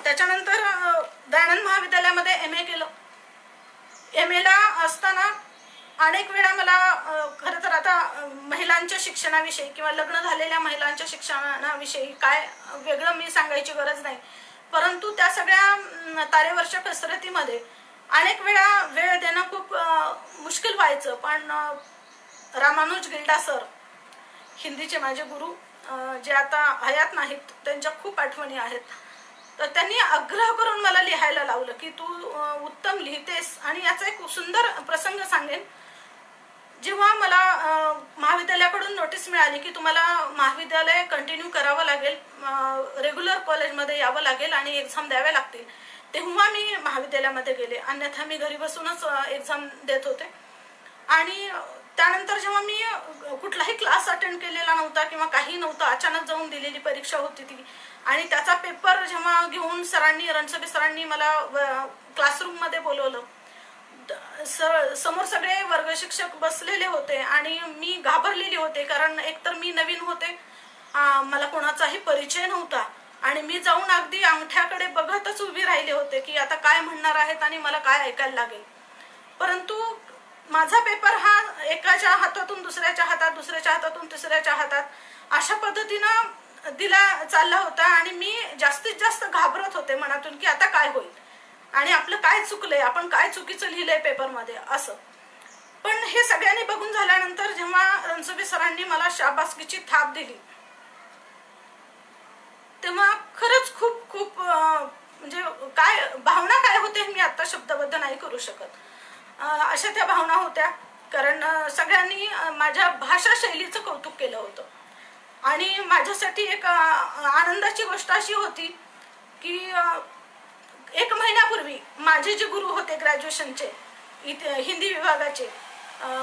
त्याच्यानंतर दयानंद महाविद्यालयामध्ये MA केलं. MA ला असताना अनेक वेळा मला खरं तर आता महिलांच्या शिक्षणाविषयी किंवा लग्न झालेल्या महिलांच्या शिक्षणाविषयी काय वेगळं मी सांगायची गरज नाही, परंतु त्या सगळ्या तारेवरच्या कसरतीमध्ये अनेक वेळा वेळ देणं खूप मुश्किल व्हायचं. पण रामानुज गिल्डा सर, हिंदीचे माझे गुरु, जे आता हयात नाहीत, त्यांच्या खूप आठवणी आहेत. तर त्यांनी आग्रह करून मला लिहायला लावलं की तू उत्तम लिहितेस. आणि याचा एक सुंदर प्रसंग सांगेन. जेव्हा मला महाविद्यालयाकडून नोटीस मिळाली की तुम्हाला महाविद्यालय कंटिन्यू करावं लागेल, रेग्युलर कॉलेजमध्ये यावं लागेल आणि एक्झाम द्याव्या लागतील, तेव्हा मी महाविद्यालयामध्ये गेले. अन्यथा मी घरी बसूनच एक्झाम देत होते. आणि त्यानंतर जेव्हा मी कुठलाही क्लास अटेंड केलेला नव्हता किंवा काही नव्हतं, अचानक जाऊन दिलेली परीक्षा होती ती, आणि त्याचा पेपर जेव्हा घेऊन रणसबे सरांनी मला क्लासरूममध्ये बोलवलं, समोर सगळे वर्ग शिक्षक बसलेले होते आणि मी घाबरलेली होते. कारण एकतर मी नवीन होते, मला कोणाचाही परिचय नव्हता आणि मी जाऊन अगदी अंगठ्याकडे बघतच उभी राहिले होते की आता काय म्हणणार आहेत आणि मला काय ऐकायला लागेल. परंतु माझा पेपर हा एकाच्या हातातून दुसऱ्याच्या हातात, दुसऱ्याच्या हातातून तिसऱ्याच्या हातात अशा पद्धतीनं दिला चालला होता. आणि मी जास्तीत जास्त घाबरत होते मनातून की आता काय होईल आणि आपलं काय चुकलंय, आपण काय चुकीचं लिहिलंय पेपरमध्ये असं. पण हे सगळ्यांनी बघून झाल्यानंतर जेव्हा रणसबे सरांनी मला शाबासकीची थाप दिली, तेव्हा खरंच खूप खूप म्हणजे काय भावना काय होते मी आता शब्दबद्ध नाही करू शकत. अशा त्या भावना होत्या. कारण सगळ्यांनी माझ्या भाषा शैलीचं कौतुक केलं होतं. आणि माझ्यासाठी एक आनंदाची गोष्ट अशी होती की 1 महिन्यापूर्वी माझे जे गुरु होते ग्रॅज्युएशनचे इथे हिंदी विभागाचे,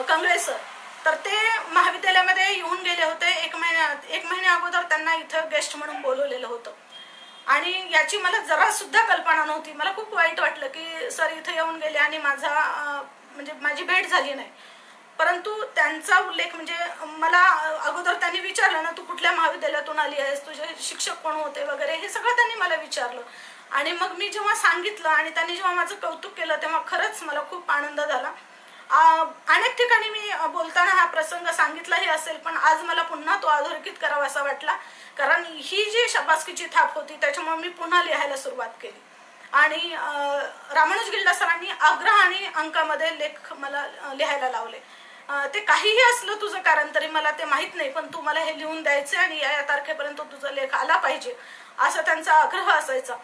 कंगळे सर, तर ते महाविद्यालयामध्ये येऊन गेले होते. 1 महिन्या अगोदर त्यांना इथं गेस्ट म्हणून बोलवलेलं होतं. आणि याची मला जरा सुद्धा कल्पना नव्हती. मला खूप वाईट वाटलं की सर इथे येऊन गेले आणि म्हणजे माझी भेट झाली नाही. परंतु त्यांचा उल्लेख म्हणजे मला अगोदर त्यांनी विचारलं ना, तू कुठल्या महाविद्यालयातून आली आहेस, तुझे शिक्षक कोण होते वगैरे, हे सगळं त्यांनी मला विचारलं. आणि मग मी जेव्हा सांगितलं आणि त्यांनी जेव्हा माझं कौतुक केलं तेव्हा खरंच मला खूप आनंद झाला. अनेक ठिकाणी मी बोलताना हा प्रसंग सांगितलाही असेल, पण आज मला पुन्हा तो अधोरेखित करावा असा वाटला. कारण ही जी शाबासकीची थाप होती त्याच्यामुळे मी पुन्हा लिहायला सुरुवात केली. आणि रामानुज गिल्डा सरांनी आग्रह आणि अंकामध्ये लेख मला लिहायला लावले. ते काहीही असलं तुझं कारण तरी मला ते माहित नाही, पण तू मला हे लिहून द्यायचं आणि या तारखेपर्यंत तुझा लेख आला पाहिजे असा त्यांचा आग्रह असायचा.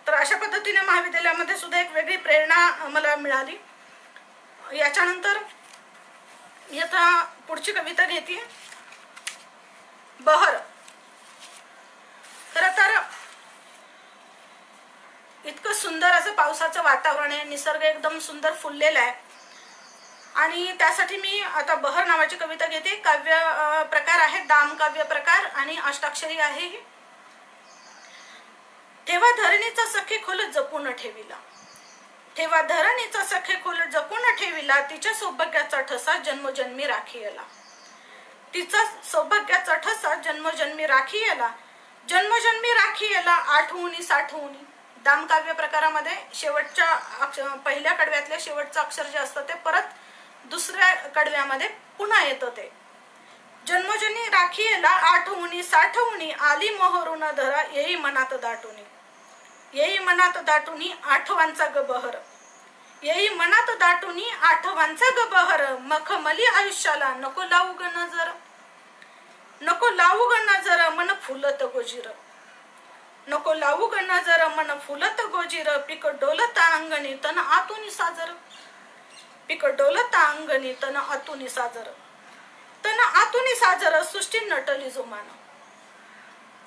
तर अशा पद्धतीने महाविद्यालयामध्ये सुद्धा एक वेगळी प्रेरणा मला मिळाली. याच्यानंतर मी आता पुढची कविता घेते. बहर. खरं तर इतकं सुंदर असं पावसाचं वातावरण आहे, निसर्ग एकदम सुंदर फुललेला आहे. आणि त्यासाठी मी आता बहर नावाची कविता घेते. काव्य प्रकार आहे दाम काव्य प्रकार आणि अष्टाक्षरी आहे. ठेवा धरणीचा सखे खोल जपून ठेविला, ठेवा धरणीचा सखे खोल जपून ठेविला, तिच्या सौभाग्याचा ठसा जन्मोजन्मी राखीला, तिचा सौभाग्याचा ठसा जन्मोजन्मी राखीला, जन्मोजन्मी राखीला आठवणी साठवणी. दाम काव्य प्रकारामध्ये शेवटच्या पहिल्या कडव्यातल्या शेवटचं अक्षर जे असतं ते परत दुसऱ्या कडव्यामध्ये पुन्हा येतं. ते जन्मोजन्मी राखीला आठवणी साठवणी, आली मोहरून धरा येई मनात दाटुनी, येई मनात दाटुनी आठवांचा ग बहर, येई मनात दाटुनी आठवांचा ग बहर, मखमली आयुष्याला नको लावू ग नजर, नको लावू ग नजर मन फुलत गोजीर, नको लावू ग नजर मन फुलत गोजीर, पीक डोलत अंगणी तन आतुनी साजर, पीक डोलत अंगणी तन आतुनी साजर, तन आतुनी साजर सृष्टी नटली जोमान,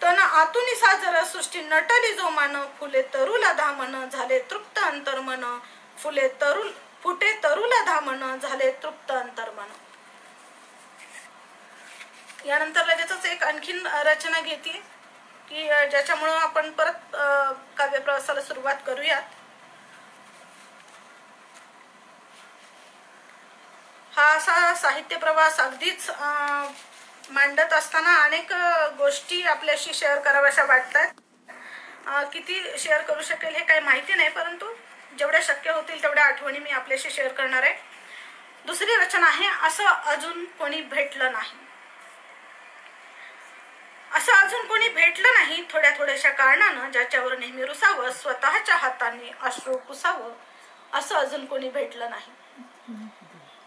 तन आतुनी साजर सृष्टी नटली जोमान, फुले तरुला धामन झाले तृप्त अंतर्मन, फुटे तरुला धामन झाले तृप्त अंतर्मन. यानंतर लगेचच एक आणखीन रचना घेते की ज्याच्यामुळे आपण परत काव्य प्रवासाला सुरुवात करूयात. हा असा साहित्य प्रवास अगदीच मांडत असताना अनेक गोष्टी आपल्याशी शेअर कराव्याशा वाटतात. किती शेअर करू शकेल हे काही माहिती नाही, परंतु जेवढ्या शक्य होतील तेवढ्या आठवणी मी आपल्याशी शेअर करणार आहे. दुसरी रचना आहे, असं अजून कोणी भेटलं नाही. असं अजून कोणी भेटलं नाही, थोड्या थोड्याशा कारणानं ज्याच्यावर नेहमी रुसावं, स्वतःच्या हाताने अश्रू पुसावं. असं अजून कोणी भेटलं नाही.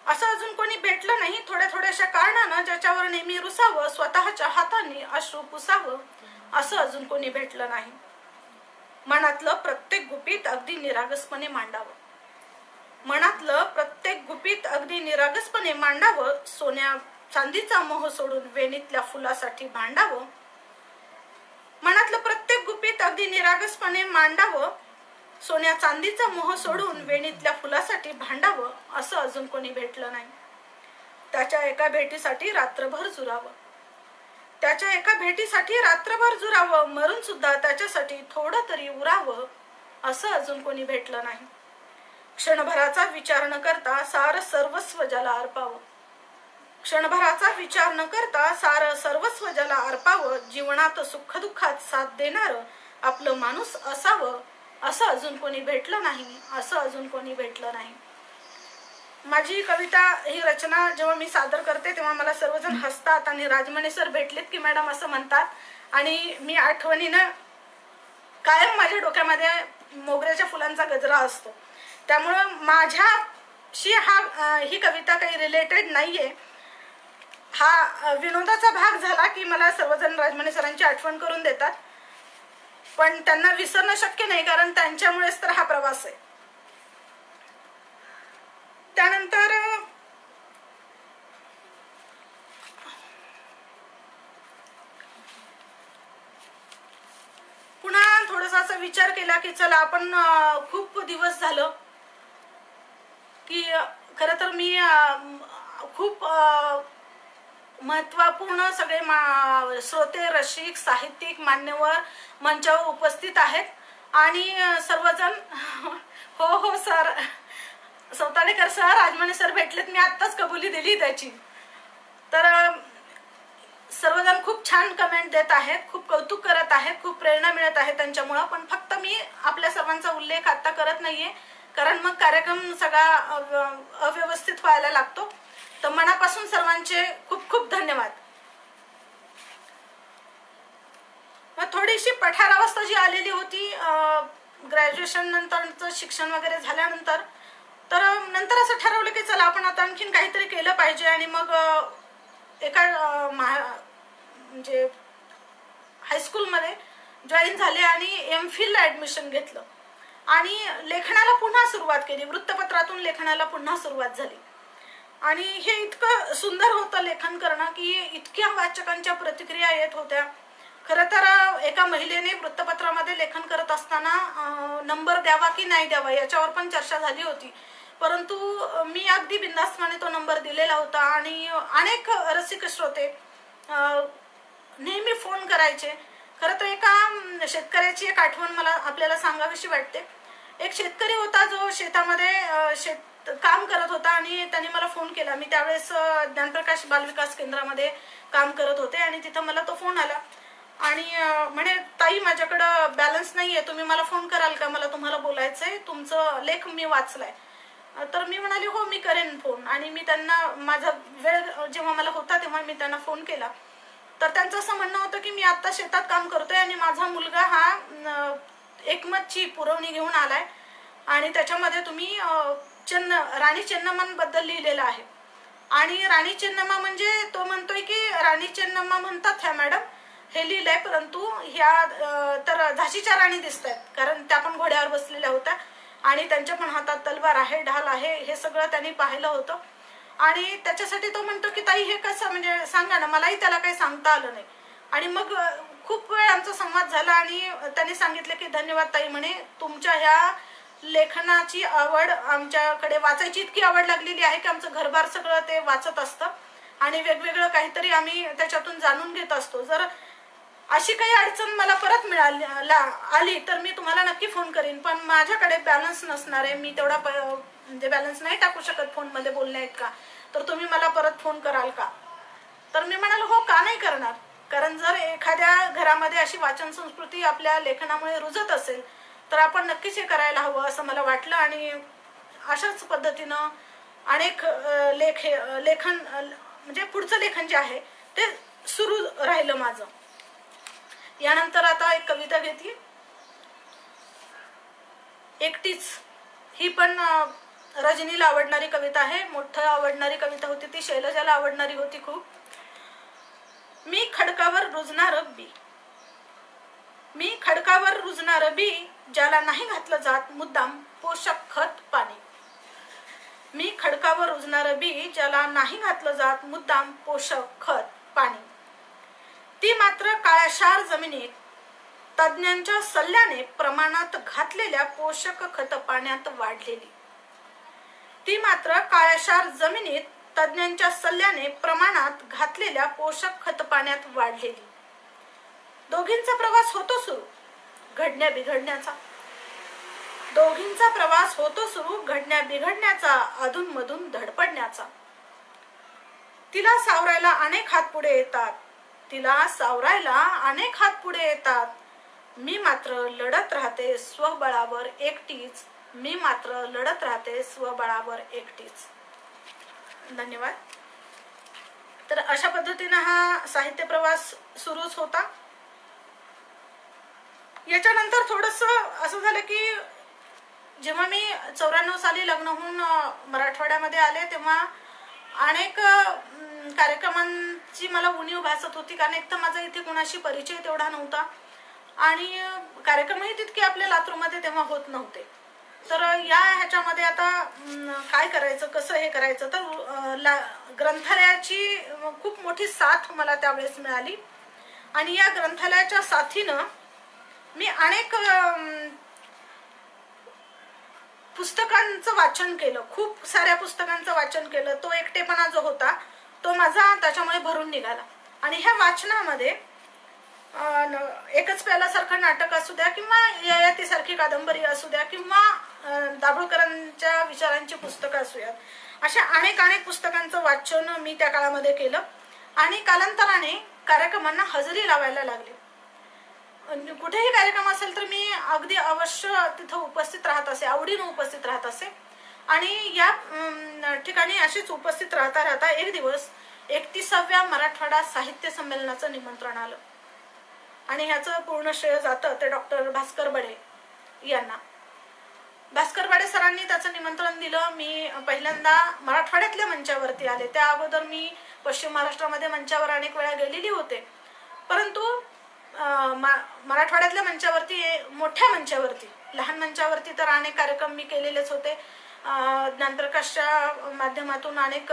असं अजून कोणी भेटलं नाही, थोड्या थोड्याशा कारणानं ज्याच्यावर नेहमी रुसावं, स्वतःच्या हाताने अश्रू पुसावं. असं अजून कोणी भेटलं नाही. मनातलं प्रत्येक गुपित अगदी निरागसपणे मांडावं. मनातलं प्रत्येक गुपित अगदी निरागसपणे मांडावं. सोन्या चांदीचा मोह सोडून वेणीतल्या फुलासाठी भांडावं. मनातलं प्रत्येक गुपित अगदी निरागसपणे मांडावं. सोन्या चांदीचा मोह सोडून वेणीतल्या फुलासाठी भांडावं. असं अजून कोणी भेटलं नाही. त्याच्या एका भेटीसाठी रात्रभर जुरावं. त्याच्या एका भेटीसाठी रात्रभर जुरावं. मरून सुद्धा त्याच्यासाठी थोडं तरी उरावं. असं अजून कोणी भेटलं नाही. क्षणभराचा विचार न करता सार सर्वस्व ज्याला अर्पावं. क्षणभराचा विचार न करता सार सर्वस्व ज्याला अर्पावं. जीवनात सुखदुःखात साथ देणारं आपलं माणूस असावं. असं अजून कोणी भेटलं नाही. असं अजून कोणी भेटलं नाही. माझी कविता ही रचना जेव्हा मी सादर करते तेव्हा मला सर्वजण हसतात आणि राजमणी सर भेटलेत की मॅडम असं म्हणतात, आणि मी आठवणीनं कायम माझ्या डोक्यामध्ये मोगऱ्याच्या फुलांचा गजरा असतो. त्यामुळं माझ्याशी ही कविता काही रिलेटेड नाहीये. हा विनोदाचा भाग झाला की मला सर्वजण राजमणी सरांची आठवण करून देतात, पण त्यांना विसरणं शक्य नाही, कारण त्यांच्यामुळेच तर हा प्रवास आहे. त्यानंतर पुन्हा थोडासा असा विचार केला की चला आपण खूप दिवस झालं की खरं तर मी खूप महत्त्वपूर्ण सगळे श्रोते, रसिक, साहित्यिक, मान्यवर मंचावर उपस्थित आहेत आणि सर्वजण हो हो सर, सौताडेकर सर, राजमणी सर भेटलेत. मी आत्ताच कबुली दिली त्याची. तर सर्वजण खूप छान कमेंट देत आहेत, खूप कौतुक करत आहेत, खूप प्रेरणा मिळत आहे त्यांच्यामुळं. पण फक्त मी आपल्या सर्वांचा उल्लेख आता करत नाहीये, कारण मग कार्यक्रम सगळा अव्यवस्थित व्हायला लागतो. तर मनापासून सर्वांचे खूप खूप धन्यवाद. मग थोडीशी पठारावस्था जी आलेली होती ग्रॅज्युएशन नंतरचं शिक्षण वगैरे झाल्यानंतर, तर नंतर असं ठरवलं की चला आपण आता आणखीन काहीतरी केलं पाहिजे. आणि मग एका म्हणजे हायस्कूलमध्ये जॉईन झाले आणि MPhilला ॲडमिशन घेतलं आणि लेखनाला पुन्हा सुरुवात केली. वृत्तपत्रातून लेखनाला पुन्हा सुरुवात झाली आणि हे इतकं सुंदर होतं लेखन करणं की इतक्या वाचकांच्या प्रतिक्रिया येत होत्या. खरं तर एका महिलेने वृत्तपत्रामध्ये लेखन करत असताना नंबर द्यावा की नाही द्यावा याच्यावर पण चर्चा झाली होती, परंतु मी अगदी बिनधास्तपणे तो नंबर दिलेला होता. आणि अनेक रसिक श्रोते नेहमी फोन करायचे. खरं तर एका शेतकऱ्याची एक आठवण मला आपल्याला सांगावीशी वाटते. एक शेतकरी होता जो शेतामध्ये काम करत होता आणि त्याने मला फोन केला. मी त्यावेळेस ज्ञानप्रकाश बालविकास केंद्रामध्ये काम करत होते आणि तिथं मला तो फोन आला आणि म्हणे ताई माझ्याकडं बॅलन्स नाहीये, तुम्ही मला फोन कराल का, मला तुम्हाला बोलायचंय, तुमचं लेख मी वाचलाय. तर मी म्हणाली हो मी करेन फोन. आणि मी त्यांना माझा वेळ जेव्हा मला होता तेव्हा मी त्यांना फोन केला. तर त्यांचं असं म्हणणं होतं की मी आता शेतात काम करतोय आणि माझा मुलगा हा एकमतची पुरवणी घेऊन आलाय आणि त्याच्यामध्ये तुम्ही राणी चेन्नम्मांबद्दल लिहिलेलं आहे. आणि राणी चेन्नम्मा म्हणजे तो म्हणतोय की राणी चेन्नम्मा म्हणतात ह्या मॅडम हे लिहिलंय, परंतु ह्या तर झाशीच्या राणी दिसत आहेत, कारण त्या पण घोड्यावर बसलेल्या होत्या आणि त्यांच्या पण हातात तलवार आहे, ढाल आहे, हे सगळं त्यांनी पाहिलं होतं. आणि त्याच्यासाठी तो म्हणतो की ताई हे कसं, म्हणजे सांगा ना, मलाही त्याला काही सांगता आलं नाही. आणि मग खूप वेळ आमचा संवाद झाला आणि त्यांनी सांगितलं की धन्यवाद ताई, म्हणे तुमच्या ह्या लेखनाची आवड आमच्याकडे वाचायची इतकी आवड लागलेली आहे की आमचं घरभार सगळं ते वाचत असतं आणि वेगवेगळं काहीतरी आम्ही त्याच्यातून जाणून घेत असतो. जर अशी काही अडचण मला परत आली तर मी तुम्हाला नक्की फोन करीन, पण माझ्याकडे बॅलन्स नसणार आहे, मी तेवढा म्हणजे बॅलन्स नाही टाकू शकत फोनमध्ये बोलण्या इतका, तर तुम्ही मला परत फोन कराल का? तर मी म्हणाल हो, का नाही करणार. कारण जर एखाद्या घरामध्ये अशी वाचन संस्कृती आपल्या लेखनामुळे रुजत असेल तर आपण नक्कीच हे करायला हवं असं मला वाटलं. आणि अशाच पद्धतीनं अनेक लेखन म्हणजे पुढचं लेखन जे आहे ते सुरू राहिलं माझं. यानंतर आता एक कविता घेतली, एकटीच. ही पण रजनीला आवडणारी कविता आहे, मोठं आवडणारी कविता होती ती, शैलजाला आवडणारी होती खूप. मी खडकावर रुजणार बी, मी खडकावर रुजणार बी, ज्याला नाही घातलं जात मुद्दाम पोषक खत पाणी. मी खडकावर रुजणार बी, ज्याला नाही घातलं जात मुद्दाम पोषक खत पाणी. ती मात्र काळ्याशार जमिनीत तज्ञांच्या सल्ल्याने प्रमाणात घातलेल्या पोषक खत पाण्यात वाढलेली. ती मात्र काळ्याशार जमिनीत तज्ञांच्या सल्ल्याने प्रमाणात घातलेल्या पोषक खत पाण्यात वाढलेली. दोघींचा प्रवास होतो सुरू घडण्या बिघडण्याचा, दोघींचा प्रवास होतो सुरू घडण्या बिघडण्याचा, अधूनमधून धडपडण्याचा. तिला सावरायला अनेक हात पुढे येतात, तिला सावरायला अनेक हात पुढे येतात. मी मात्र लढत राहते स्वबळावर एकटीच, मी मात्र लढत राहते स्वबळावर एकटीच. धन्यवाद. तर अशा पद्धतीने हा साहित्य प्रवास सुरूच होता. याच्यानंतर थोडस असं झालं की जेव्हा मी 94 साली लग्न होऊन मराठवाड्यामध्ये आले तेव्हा अनेक कार्यक्रमांची मला उणीव भासत होती. कारण एक तर माझा इथे कोणाशी परिचय तेवढा नव्हता आणि कार्यक्रमही तितके आपल्या लातूरमध्ये तेव्हा होत नव्हते. तर या ह्याच्यामध्ये आता काय करायचं, कसं हे करायचं, तर ग्रंथालयाची खूप मोठी साथ मला त्यावेळेस मिळाली. आणि या ग्रंथालयाच्या साथीनं मी अनेक पुस्तकांचं वाचन केलं, खूप साऱ्या पुस्तकांचं वाचन केलं. तो एकटेपणा जो होता तो माझा त्याच्यामुळे भरून निघाला. आणि ह्या वाचनामध्ये एकच प्यालासारखं नाटक असू द्या किंवा ययातीसारखी कादंबरी असू द्या किंवा दाभोळकरांच्या विचारांची पुस्तकं असूयात, अशा अनेक पुस्तकांचं वाचन मी त्या काळामध्ये केलं. आणि कालांतराने कार्यक्रमांना हजेरी लावायला लागले. कुठेही कार्यक्रम असेल तर मी अगदी अवश्य तिथं उपस्थित राहत असे, आवडीनं उपस्थित राहत असे. आणि या ठिकाणी अशीच उपस्थित राहता राहता एक दिवस 31व्या मराठवाडा साहित्य संमेलनाचं निमंत्रण आलं. आणि ह्याचं पूर्ण श्रेय जातं ते डॉक्टर भास्कर बडे यांना. भास्कर बडे सरांनी त्याचं निमंत्रण दिलं. मी पहिल्यांदा मराठवाड्यातल्या मंचावरती आले. त्या अगोदर मी पश्चिम महाराष्ट्रामध्ये मंचावर अनेक वेळा गेलेली होते, परंतु मराठवाड्यातल्या मंचावरती, मोठ्या मंचावरती, लहान मंचावरती तर अनेक कार्यक्रम मी केलेलेच होते. ज्ञानप्रकाशच्या माध्यमातून अनेक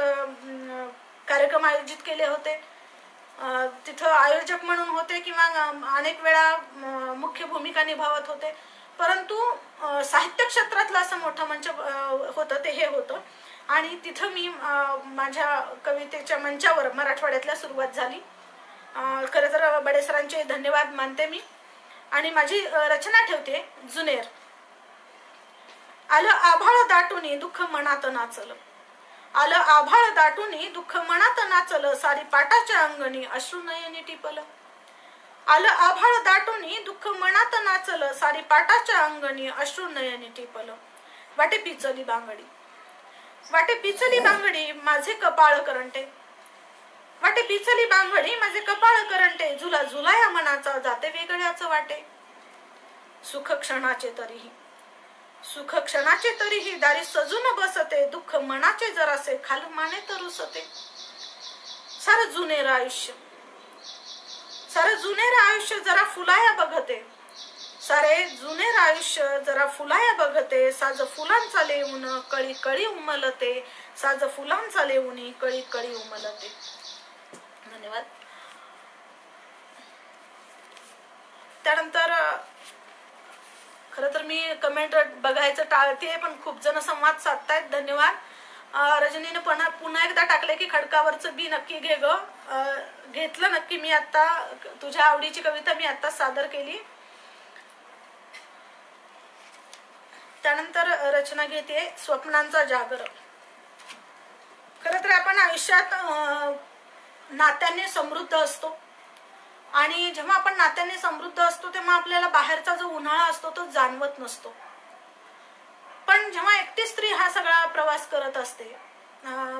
कार्यक्रम आयोजित केले होते. तिथं आयोजक म्हणून होते किंवा अनेक वेळा मुख्य भूमिका निभावत होते. परंतु साहित्य क्षेत्रातलं असं मोठं मंच होतं ते हे होतं. आणि तिथं मी माझ्या कवितेच्या मंचावर मराठवाड्यातल्या सुरुवात झाली. खरं तर बडे सरांचे धन्यवाद मानते मी. आणि माझी रचना ठेवते जुनेर. आलं आभाळ दाटून दुःख मनात नाचलं, आलं आभाळ दाटून दुःख मनात नाचलं, सारी पाटाच्या अंगणी अश्रुनयनी टिपलं. आलं आभाळ दाटून दुःख मनात नाचलं, सारी पाटाच्या अंगणी अश्रुनयनी टिपलं. वाटे पिचली बांगडी, वाटे पिचली बांगडी माझे कपाळ करंटे, वाटे पिचली बांगडी माझे कपाळ करंटे, झुला झुलाया मनाचा जाते वेगळ्याच वाटे. सुख क्षणाचे तरीही, सुख क्षणाचे तरीही दारी सजून बसते, दुःख मनाचे जरासे खालू माने तर रुसते. सार जुनेर आयुष्य, सारे जुनेर आयुष्य जरा फुलाया बघते, सारे जुनेर आयुष्य जरा फुलाया बघते, साज फुलांचा लेऊन कळी कळी उमलते, साज फुलांचा लेऊन कळी कळी उमलते. धन्यवाद. त्यानंतर खरं तर मी कमेंट बघायचं टाळते, पण खूप जण संवाद साधतायत. धन्यवाद. रजनीने पुन्हा एकदा टाकले की खडकावरचं बी नक्की घे ग. घेतलं नक्की. मी आता तुझ्या आवडीची कविता मी आता सादर केली. त्यानंतर रचना घेते स्वप्नांचा जागर. खरं तर आपण आयुष्यात नात्यांनी समृद्ध असतो आणि जेव्हा आपण नात्यांनी समृद्ध असतो तेव्हा आपल्याला बाहेरचा जो उन्हाळा असतो तो जाणवत नसतो. पण जेव्हा एकटी स्त्री हा सगळा प्रवास करत असते,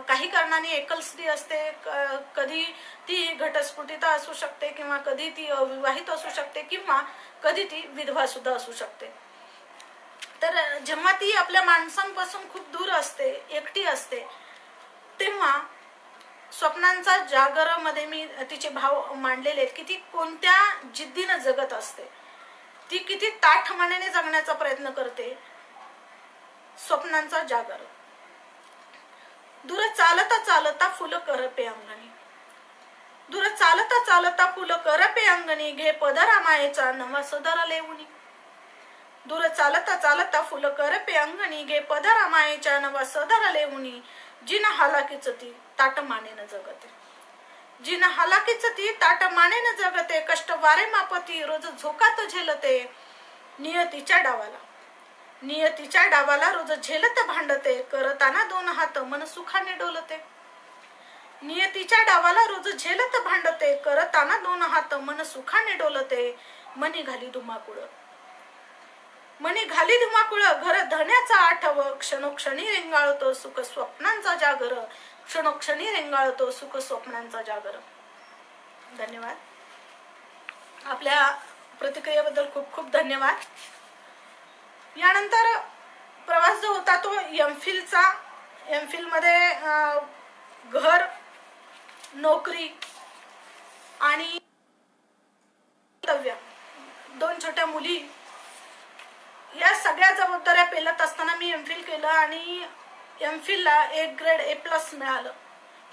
काही कारणाने एकल स्त्री असते, कधी ती घटस्फोटित असू शकते किंवा कधी ती अविवाहित असू शकते किंवा कधी ती विधवा सुद्धा असू शकते. तर जेव्हा ती आपल्या माणसांपासून खूप दूर असते, एकटी असते, तेव्हा स्वप्नांचा जागर मध्ये मी तिचे भाव मांडलेले आहेत की ती कोणत्या जिद्दीनं जगत असते, ती किती ताठमानेने जगण्याचा प्रयत्न करते. स्वप्नांचा जागर. दूर चालता चालता फुलं करपे अंगणी, दूर चालता चालता फुलं करपे अंगणी, घे पदरा मायेचा नवा सदरा लेऊनी. दूर चालता चालता फुलं करपे अंगणी, घे पदरा मायेच्या नवा सदरा लेऊनी. जिन हालाकीच ती ताट मानेनं जगते, जिन हालाकीच ती ताट मानेनं जगते, कष्ट वारे मापती रोज झोकात झेलते. नियतीच्या डावाला, नियतीच्या डावाला रोज झेलत भांडते, करताना दोन हात मन सुखाने डोलते. नियतीच्या डावाला रोज झेलत भांडते, करताना दोन हात मन सुखाने डोलते. मनी घाली धुमाकुळ, मनी घाली धुमाकुळ, घर धण्याचा आठव, क्षणोक्षणी रेंगाळतो सुख स्वप्नांचा जागर, क्षणोक्षणी रेंगाळतो सुख स्वप्नांचा जागर. धन्यवाद. आपल्या प्रतिक्रियेबद्दल खूप खूप धन्यवाद. यानंतर प्रवास जो होता तो एमफिलचा. एमफिल मध्ये घर, नोकरी आणि कर्तव्य, दोन छोट्या मुली, या सगळ्या जबाबदाऱ्या पेलत असताना मी एमफिल केलं आणि एमफिलला एक ग्रेड A+ मिळालं.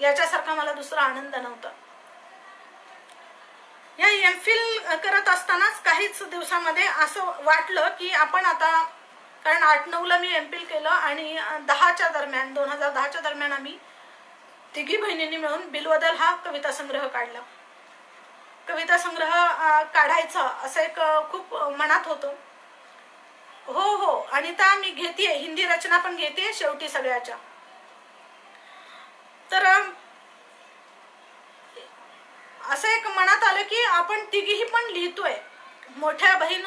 याच्यासारखा मला दुसरा आनंद नव्हता. या एमफिल करत असतानाच काहीच दिवसामध्ये असं वाटलं की आपण आता, कारण 8-9ला मी एमफिल केलं आणि 2010च्या दरम्यान आम्ही तिघी बहिणींनी मिळून बिलबदल हा कविता संग्रह काढला. कविता संग्रह काढायचा असं एक खूप मनात होतं. हो अनिता, मी घेतेय, हिंदी रचना पण घेतेय शेवटी सगळ्याच्या. तर असं एक मनात आलं की आपण तिघीही पण लिहितोय. मोठ्या बहीण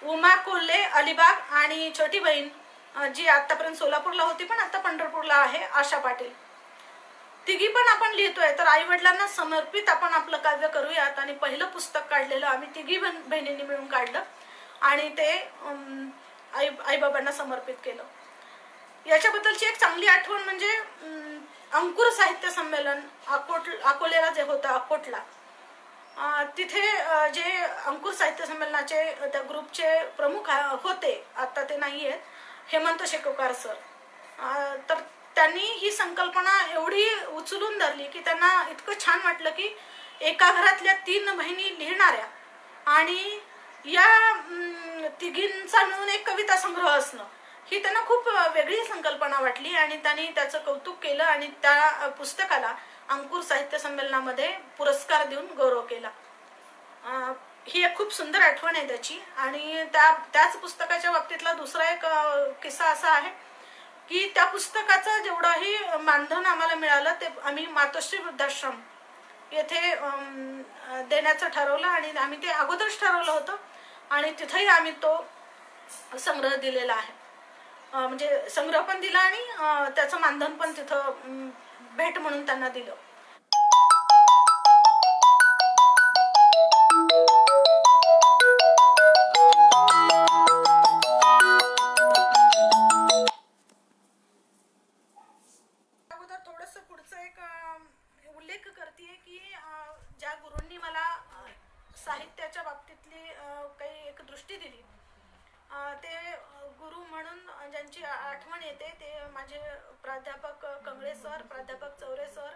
उमा कोल्हे अलिबाग आणि छोटी बहीण जी आतापर्यंत सोलापूरला होती पण आता पंढरपूरला आहे, आशा पाटील. तिघी पण आपण लिहितोय. तर आई वडिलांना समर्पित आपण आपलं काव्य करूयात आणि पहिलं पुस्तक काढलेलं आम्ही तिघी बहिणींनी मिळून काढलं आणि ते आई बाबांना समर्पित केलं. याच्याबद्दलची एक चांगली आठवण म्हणजे अंकुर साहित्य संमेलन अकोलेला जे होतं, अकोटला, तिथे जे अंकुर साहित्य संमेलनाचे त्या ग्रुपचे प्रमुख होते, आता ते नाही आहेत, हेमंत शेकोकार सर. तर त्यांनी ही संकल्पना एवढी उचलून धरली की त्यांना इतकं छान वाटलं की एका घरातल्या 3 बहिणी लिहिणाऱ्या आणि या तिघींचा मिळून एक कविता संग्रह असणं, ही त्यांना खूप वेगळी संकल्पना वाटली आणि त्यांनी त्याचं कौतुक केलं आणि त्या पुस्तकाला अंकुर साहित्य संमेलनामध्ये पुरस्कार देऊन गौरव केला. ही एक खूप सुंदर आठवण आहे त्याची. आणि त्याच पुस्तकाच्या बाबतीतला दुसरा एक किस्सा असा आहे की त्या पुस्तकाचं जेवढंही मानधन आम्हाला मिळालं ते आम्ही मातोश्री वृद्धाश्रम येथे देण्याचं ठरवलं आणि आम्ही ते अगोदरच ठरवलं होतं आणि तिथेही आम्ही तो संग्रह दिलेला आहे. म्हणजे संग्रह पण दिला आणि त्याचं मानधन पण तिथं भेट म्हणून त्यांना दिलं. अगोदर थोडंसं पुढचं एक उल्लेख करते की ज्या गुरूंनी मला साहित्याच्या बाबतीतली काही एक दृष्टी दिली, ते गुरु म्हणून ज्यांची आठवण येते ते माझे प्राध्यापक कंगळे सर, प्राध्यापक चौरे सर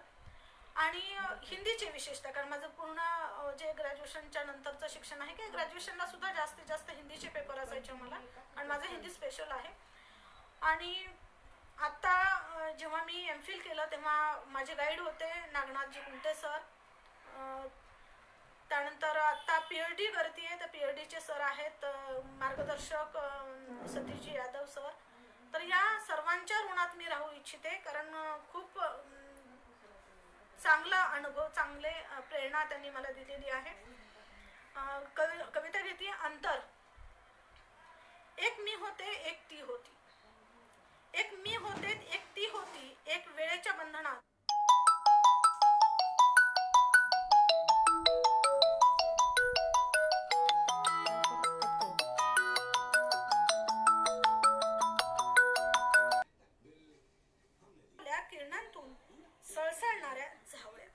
आणि हिंदीचे विशेषतः, कारण माझं पूर्ण जे ग्रॅज्युएशनच्या नंतरचं शिक्षण आहे की ग्रॅज्युएशनला सुद्धा जास्तीत जास्त हिंदीचे पेपर असायचे मला, आणि माझं हिंदी स्पेशल आहे. आणि आता जेव्हा मी MPhil केलं तेव्हा माझे गाईड होते नागनाथजी कुंटे सर. त्यानंतर आता PhD करते तर PhDचे सर आहेत मार्गदर्शक सतीशजी यादव सर. तर या सर्वांच्या ऋणात मी राहू इच्छिते, कारण खूप चांगला अनुभव, चांगले प्रेरणा त्यांनी मला दिलेली आहे. कविता घेते अंतर. एक मी होते, एक ती होती. एक मी होते, एक ती होती. एक वेळेच्या बंधनात किरणांतून सळसळणाऱ्या झावळ्या.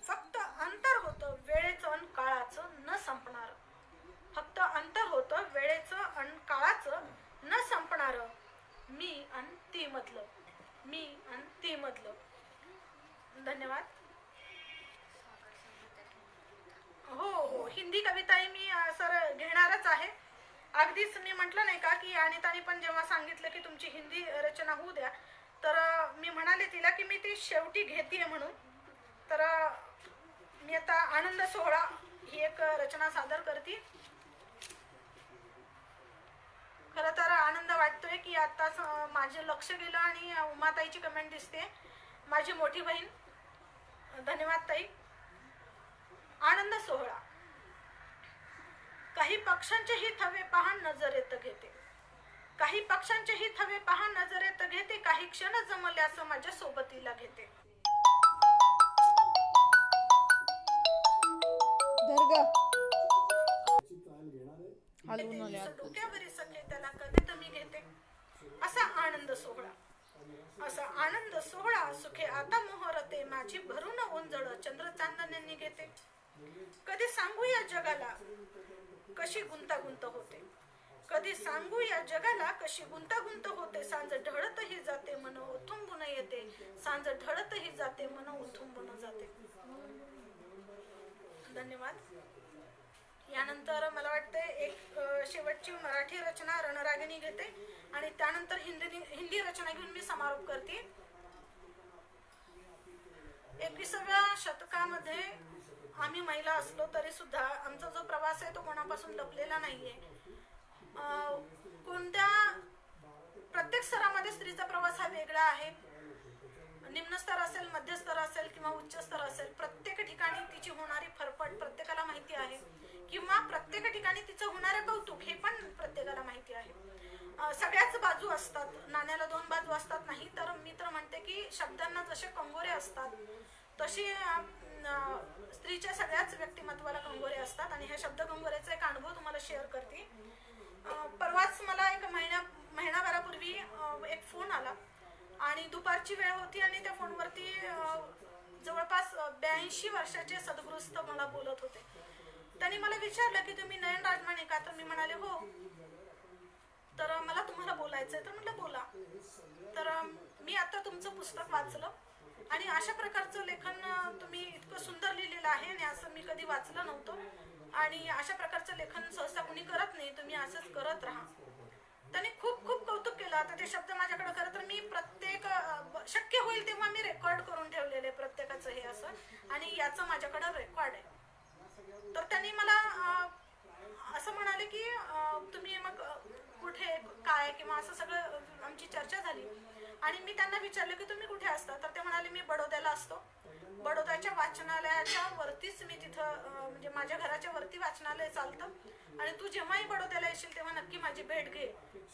फक्त अंतर होतं वेळेचं अन काळाचं न संपणार. फक्त अंतर होतं वेळेचं अन काळाचं न संपणार. मी अन ती मधलं. मी अन ती मधलं. धन्यवाद. हो, हिंदी कविताही मी सर घेणारच आहे. अगदीच मी म्हटलं नाही का की आणि त्यांनी पण जेव्हा सांगितलं की तुमची हिंदी रचना होऊ द्या, तर मी म्हणाले तिला की मी ती शेवटी घेतेय म्हणून. तर मी आता आनंद सोहळा ही एक रचना सादर करते. खरं तर आनंद वाटतोय की आताच माझे लक्ष गेलं आणि उमाताईची कमेंट दिसते, माझी मोठी बहीण. धन्यवाद ताई. आनंद सोहळा. काही पक्षांचेही थवे पहा नजरेत घेते. काही पक्षांचेही थवे पहा नजरेत घेते. काही क्षण जमल्यास माझ्या सोबतीला घेते. डोक्यावरी सगळे त्याला कधीत मी घेते. असा आनंद सोहळा. असा आनंद सोहळा सुखे आता मोहरते. माझी भरून ओंजळ चंद्र चांदण्यांनी घेते. कधी सांगू या जगाला कशी गुंतागुंत होते. कधी सांगू या जगाला कशी गुंतागुंत होते. सांज ढळतही जाते मन उथुंबून येते. सांज ढळतही जाते मन उथुंबून जाते. धन्यवाद. यानंतर मला वाटते एक शेवटची मराठी रचना रणरागिणी घेते आणि त्यानंतर हिंदी रचना घेऊन मी समारोप करते. 21व्या शतकामध्ये आम्ही महिला असलो तरी सुद्धा आमचा जो प्रवास आहे तो कोणापासून लपलेला नाहीये. प्रत्येक स्तरामध्ये स्त्रीचा प्रवास हा वेगळा आहे. निम्न स्तर असेल, मध्य स्तर असेल किंवा उच्च स्तर असेल, प्रत्येक ठिकाणी तिची होणारी फरफट प्रत्येकाला माहिती आहे, किंवा प्रत्येक ठिकाणी तिचं होणारं कौतुक हे पण प्रत्येकाला माहिती आहे. सगळ्याच बाजू असतात, नाण्याला दोन बाजू असतात नाही. तर मी तर म्हणते की शब्दांना जसे कंगोरे असतात तशी स्त्रीच्या सगळ्याच व्यक्तिमत्वाला कंगोरे असतात. आणि ह्या शब्द कंगोऱ्याचा एक अनुभव तुम्हाला शेअर करते. परवाच मला एक महिनाभरापूर्वी एक फोन आला आणि दुपारची वेळ होती आणि त्या फोनवरती जवळपास 82 वर्षाचे सद्गृहस्थ मला बोलत होते. त्यांनी मला विचारलं की तुम्ही नयन राजमाने का? तर मी म्हणाले हो. तर मला तुम्हाला बोलायचंय. तर म्हटलं बोला. तर मी आता तुमचं पुस्तक वाचलं आणि अशा प्रकारचं लेखन तुम्ही इतकं सुंदर लिहिलेलं आहे आणि असं मी कधी वाचलं नव्हतं आणि अशा प्रकारचं लेखन सहसा कुणी करत नाही. तुम्ही असंच करत राहा. त्यांनी खूप खूप कौतुक केलं. आता ते शब्द माझ्याकडे खरं तर मी प्रत्येक शक्य होईल तेव्हा मी रेकॉर्ड करून ठेवलेले प्रत्येकाचं हे असं, आणि याचं माझ्याकडे रेकॉर्ड आहे. तर त्यांनी मला असं म्हणाले की तुम्ही मग कुठे काय किंवा असं सगळं आमची चर्चा झाली आणि मी त्यांना विचारलं की तुम्ही कुठे असता? तर ते म्हणाले मी बडोद्याला असतो. बडोद्याच्या वाचनालयाच्या वरतीच मी तिथं म्हणजे माझ्या घराच्या वरती वाचनालय चालतं आणि तू जेव्हाही बडोद्याला येशील तेव्हा नक्की माझी भेट घे.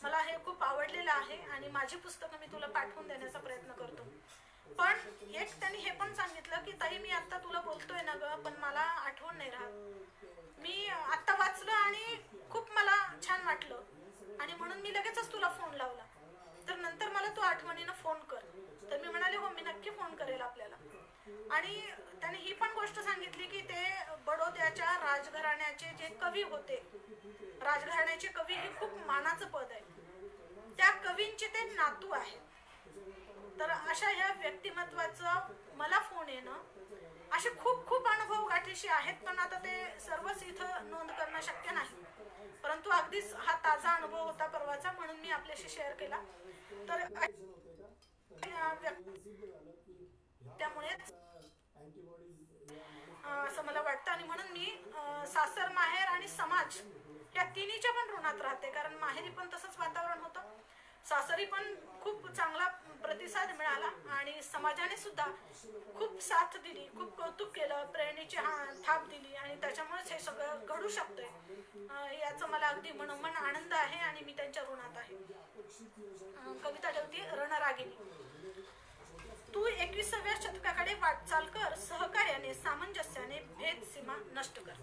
मला हे खूप आवडलेलं आहे आणि माझी पुस्तकं मी तुला पाठवून देण्याचा प्रयत्न करतो. पण एक त्यांनी हे पण सांगितलं की ताई मी आता तुला बोलतोय ना ग, पण मला आठवण नाही राहत. मी आत्ता वाचलं आणि खूप मला छान वाटलं आणि म्हणून मी लगेचच तुला फोन लावला. तर नंतर मला तू आठवणीनं फोन कर. तर मी म्हणाले हो, मी नक्की फोन करेल आपल्याला. आणि त्याने ही पण गोष्ट सांगितली की ते बडोद्याच्या राजघराण्याचे जे कवी होते, राजघराण्याचे कवी हे खूप मानाचं पद आहे, त्या कवींचे ते नातू आहेत. तर अशा ह्या व्यक्तिमत्वाचं मला फोन येणं, असे खूप खूप अनुभव गाठीशी आहेत. पण आता ते सर्वच इथं नोंद करणं शक्य नाही. परंतु अगदीच हा ताजा अनुभव होता परवाचा, म्हणून मी आपल्याशी शेअर केला. तर त्यामुळेच असं मला वाटतं. आणि म्हणून मी सासर, माहेर आणि समाज या तिन्हीच्या पण ऋणात राहते. कारण माहेरी पण तसंच वातावरण होतं, सासरी पण खूप चांगला प्रतिसाद मिळाला आणि समाजाने सुद्धा खूप साथ दिली, खूप कौतुक केलं, प्रेरणेची थाप दिली आणि त्याच्यामुळेच हे सगळं घडू शकतंय याचं मला अगदी मनोमन आनंद आहे आणि मी त्यांच्या ऋणात आहे. कविता ठेवती रणरागिणी. तू 21व्या शतकाकडे वाटचाल कर, सहकार्याने सामंजस्याने भेद सीमा नष्ट कर.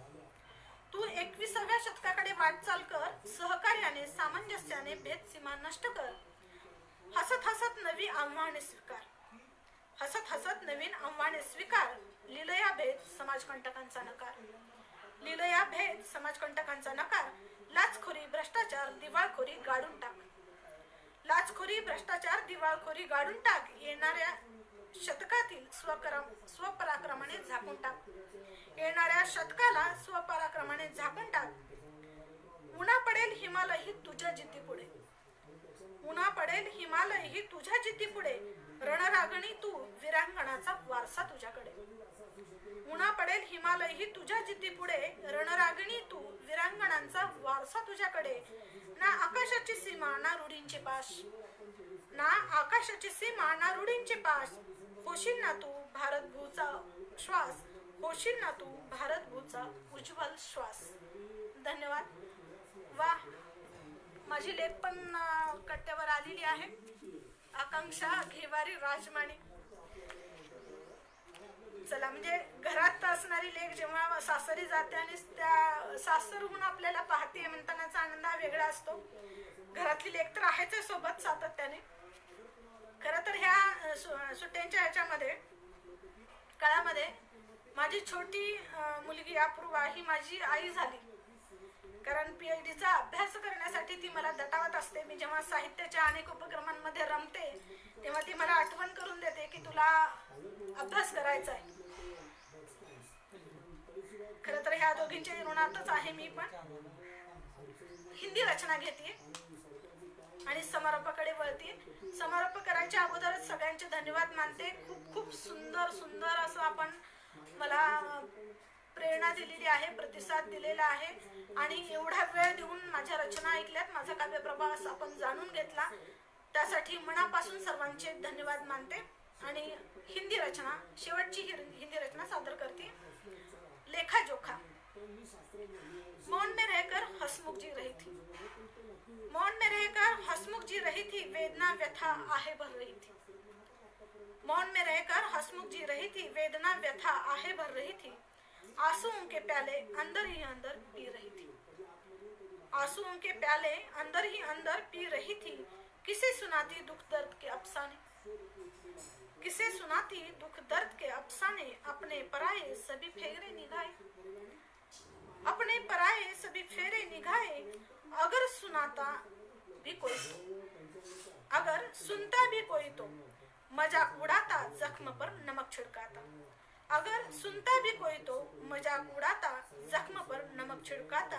तू 21व्या शतकाकडे वाटचाल कर, सहकार्याने सामंजस्याने भेद सीमा नष्ट कर. हसत हसत नवी आव्हाने स्वीकार, हसत हसत नवीन आव्हाने स्वीकार. लिलया भेद समाजकंटकांचा नकार, लिलया भेद समाजकंटकांचा नकार. लाचखोरी भ्रष्टाचार दिवाळखोरी गाडून टाक, लाचखोरी भ्रष्टाचार दिवाळखोरी गाडून टाक. येणाऱ्या शतकातील स्वपराक्रमाने झाकून टाक, येणाऱ्या शतकाला स्वपराक्रमाने झाकून टाक. उन्हा पडेल हिमालयही तुझ्या जिद्दी पुढे, उन्हा पडेल हिमालयही तुझ्या जिद्दी पुढे. रणरागणी तू वीरांगणाचा वारसा तुझ्याकडे, उन्हा पडेल हिमालयही तुझ्या जिद्दी पुढे. रणरागिणी तू वीरांगणांचा वारसा तुझ्याकडे. ना आकाशाची सीमा ना रूढींचे पाश, ना आकाशाची सीमा ना रूढींचे पाश. होशील ना तू भारतभूचा श्वास, होशील ना तू भारतभूचा उज्ज्वल श्वास. धन्यवाद. वा, माझी लेख पण कट्ट्यावर आलेली आहे. आकांक्षा घेवारी राजमाणी. चला, म्हणजे घरात असणारी लेख जेव्हा सासरी जाते आणि त्या सासरहून आपल्याला पाहते म्हणतानाचा आनंद हा वेगळा असतो. घरातली लेख तर आहेच सोबत सातत्याने. खरं तर ह्या सुट्ट्यांच्या ह्याच्यामध्ये काळामध्ये माझी छोटी मुलगी अपूर्वा ही माझी आई झाली. कारण PhDचा अभ्यास करण्यासाठी ती मला दटावत असते. मी जेव्हा साहित्याच्या अनेक उपक्रमांमध्ये रमते तेव्हा ती मला आठवण करून देते की तुला अभ्यास करायचा आहे. खरं तर ह्या दोघींच्या ऋणातच आहे मी पण. हिंदी रचना घेते आणि समारोपाकडे वळते. समारोप करायच्या अगोदरच सगळ्यांचे धन्यवाद मानते. खूप खूप सुंदर सुंदर असं आपण मला प्रेरणा दिलेली आहे, प्रतिसाद दिलेला आहे आणि एवढा वेळ देऊन माझ्या रचना ऐकल्यात, माझा काव्यप्रवास आपण जाणून घेतला, त्यासाठी मनापासून सर्वांचे धन्यवाद मानते. आणि हिंदी रचना, शेवटची हिंदी रचना सादर करते. लेखा जोखा. मौन में रहकर हसमुख जी रही थी, मौन में रहकर हसमुख जी रही थी, वेदना व्यथा आहे भर रही थी. मौन में रहकर हसमुख जी रही थी, वेदना व्यथा आहे भर रही थी. आंसुओं के प्याले अंदर ही अंदर पी रही थी, आंसुओं के प्याले अंदर ही अंदर पी रही थी. किसे सुनाती दुख दर्द के अफसाने, किसे सुनाती दुख दर्द के अफसाने. अपने पराये सभी फेरे निगाहे, अपने पराये सभी फेरे निगाहे. अगर सुनाता भी कोई तो, अगर सुनता भी कोई तो मजाक उड़ाता जख्म पर नमक छिड़काता. अगर सुनता भी कोई तो मजाक उड़ाता जख्म पर नमक छिड़काता.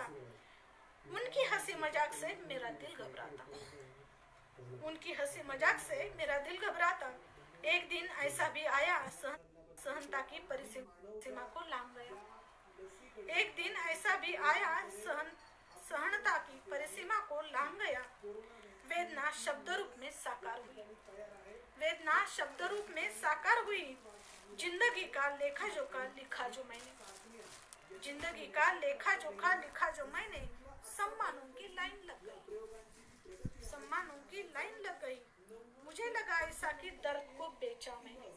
उनकी हंसी मजाक से मेरा दिल घबराता, उनकी हंसी मजाक से मेरा दिल घबराता. एक दिन ऐसा भी आया सहनता की परिसीमा को लांघ गया. एक दिन ऐसा भी आया सहनता की परिसीमा को लांघ गया. वेदना शब्द रूप में साकार हुई, वेदना शब्द रूप में साकार हुई. जिंदगी का लेखा जोखा लिखा जो मैंने, जिंदगी का लेखा जोखा लिखा जो मैंने. सम्मानों की लाइन लग गई, सम्मानों की लाइन लग गई. मुझे लगा ऐसा कि दर्द को बेचा मैंने,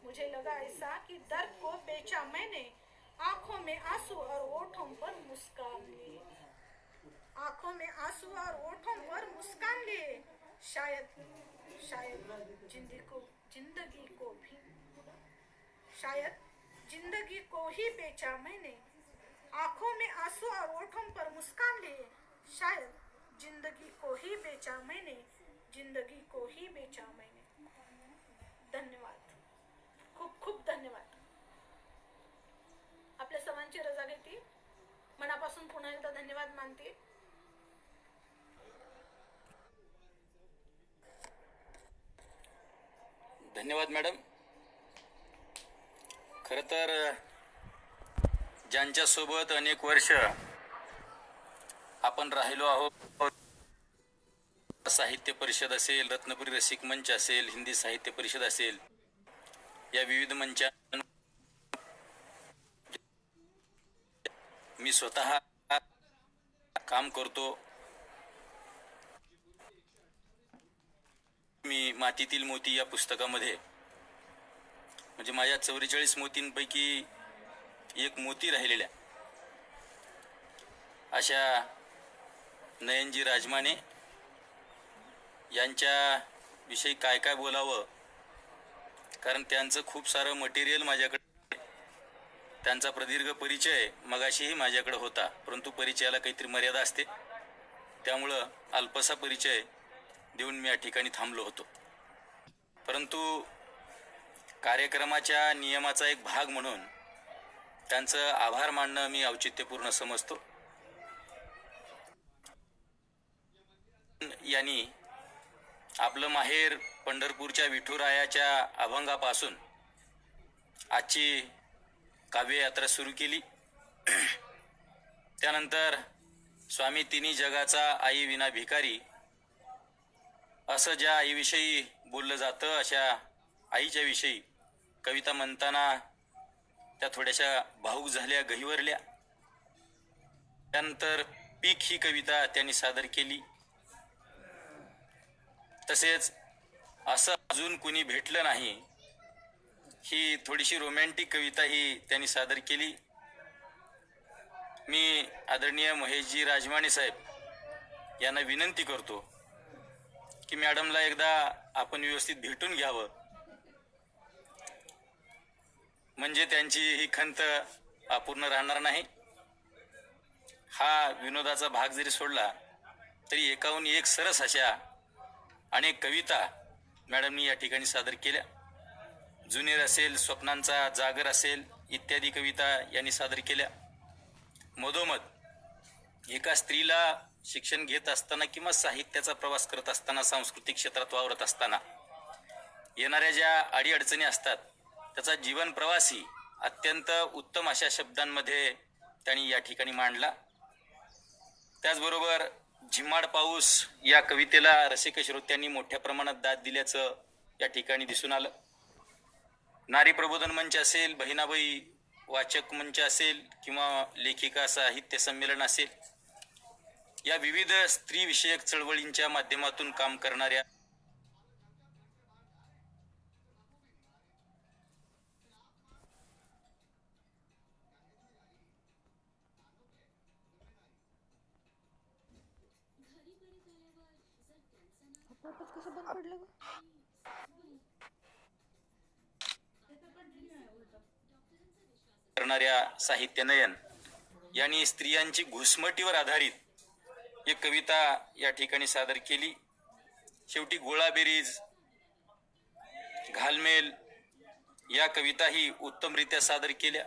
मुझे लगा ऐसा कि दर्द को बेचा मैंने. आंखों में आंसू और होठों पर मुस्कान लिए, आंखों में आंसू और होठों पर मुस्कान लिए. शायद शायद जिंदगी को भी, शायद जिंदगी को ही बेचा मैंने. आंखों में आंसू और होठों पर मुस्कान लिए. शायद जिंदगी को ही बेचा मैंने, जिंदगी को ही बेचा मैंने. धन्यवाद, खूप खूप धन्यवाद. आपल्या सर्वांची रजा घेते. मनापासून पुन्हा एकदा धन्यवाद मानते. धन्यवाद मॅडम. खरं तर ज्यांच्यासोबत अनेक वर्ष आपण राहिलो आहोत, साहित्य परिषद असेल, रत्नपुरी रसिक मंच असेल, हिंदी साहित्य परिषद असेल, या विविध मंचां मी स्वतः काम करतो. मी मातीतील मोती या पुस्तकामध्ये म्हणजे माझ्या 44 मोतींपैकी एक मोती राहिलेल्या अशा नयनजी राजमाने यांच्या विषयी काय काय बोलावं, कारण त्यांचं खूप सारं मटेरियल माझ्याकडे, त्यांचा प्रदीर्घ परिचय मगाशीही माझ्याकडे होता, परंतु परिचयाला काहीतरी मर्यादा असते, त्यामुळं अल्पसा परिचय देऊन मी या ठिकाणी थांबलो होतो. परंतु कार्यक्रमाच्या नियमाचा एक भाग म्हणून त्यांचं आभार मानणं मी औचित्यपूर्ण समजतो. यांनी आपलं माहेर पंढरपूरच्या विठुरायाच्या अभंगापासून आजची काव्ययात्रा सुरू केली. त्यानंतर स्वामी तिन्ही जगाचा आई विना भिकारी असं ज्या आईविषयी बोललं जातं, अशा आईच्या विषयी कविता म्हणताना त्या थोड्याशा भावूक झाल्या, गहिवरल्या. त्यानंतर पीक ही कविता त्यांनी सादर केली. तसेच असं अजून कुणी भेटलं नाही ही थोडीशी रोमॅन्टिक कविता ही त्यांनी सादर केली. मी आदरणीय महेशजी राजमाने साहेब यांना विनंती करतो की मॅडमला एकदा आपण व्यवस्थित भेटून घ्यावं, म्हणजे त्यांची ही खंत अपूर्ण राहणार नाही. हा विनोदाचा भाग जरी सोडला तरी एकाहून एक सरस अशा अनेक कविता मॅडमनी या ठिकाणी सादर केल्या. जुनेर असेल, स्वप्नांचा जागर असेल इत्यादी कविता यांनी सादर केल्या. मधोमध एका स्त्रीला शिक्षण घेत असताना किंवा साहित्याचा प्रवास करत असताना, सांस्कृतिक क्षेत्रात वावरत असताना येणाऱ्या ज्या अडीअडचणी असतात त्याचा जीवन प्रवासी अत्यंत उत्तम अशा शब्दांमध्ये त्यांनी या ठिकाणी मांडला. त्याचबरोबर झिम्माड पाऊस या कवितेला रसिक श्रोत्यांनी मोठ्या प्रमाणात दाद दिल्याचं या ठिकाणी दिसून आलं. नारी प्रबोधन मंच असेल, बहिणाबाई वाचक मंच असेल किंवा लेखिका साहित्य संमेलन असेल, या विविध स्त्री विषयक चळवळींच्या माध्यमातून काम करणाऱ्या करणाऱ्या साहित्य नयन यांनी स्त्रियांची घुसमटीवर आधारित एक कविता या ठिकाणी सादर केली. शेवटी गोळाबेरीज, घालमेल या कविताही उत्तमरित्या सादर केल्या.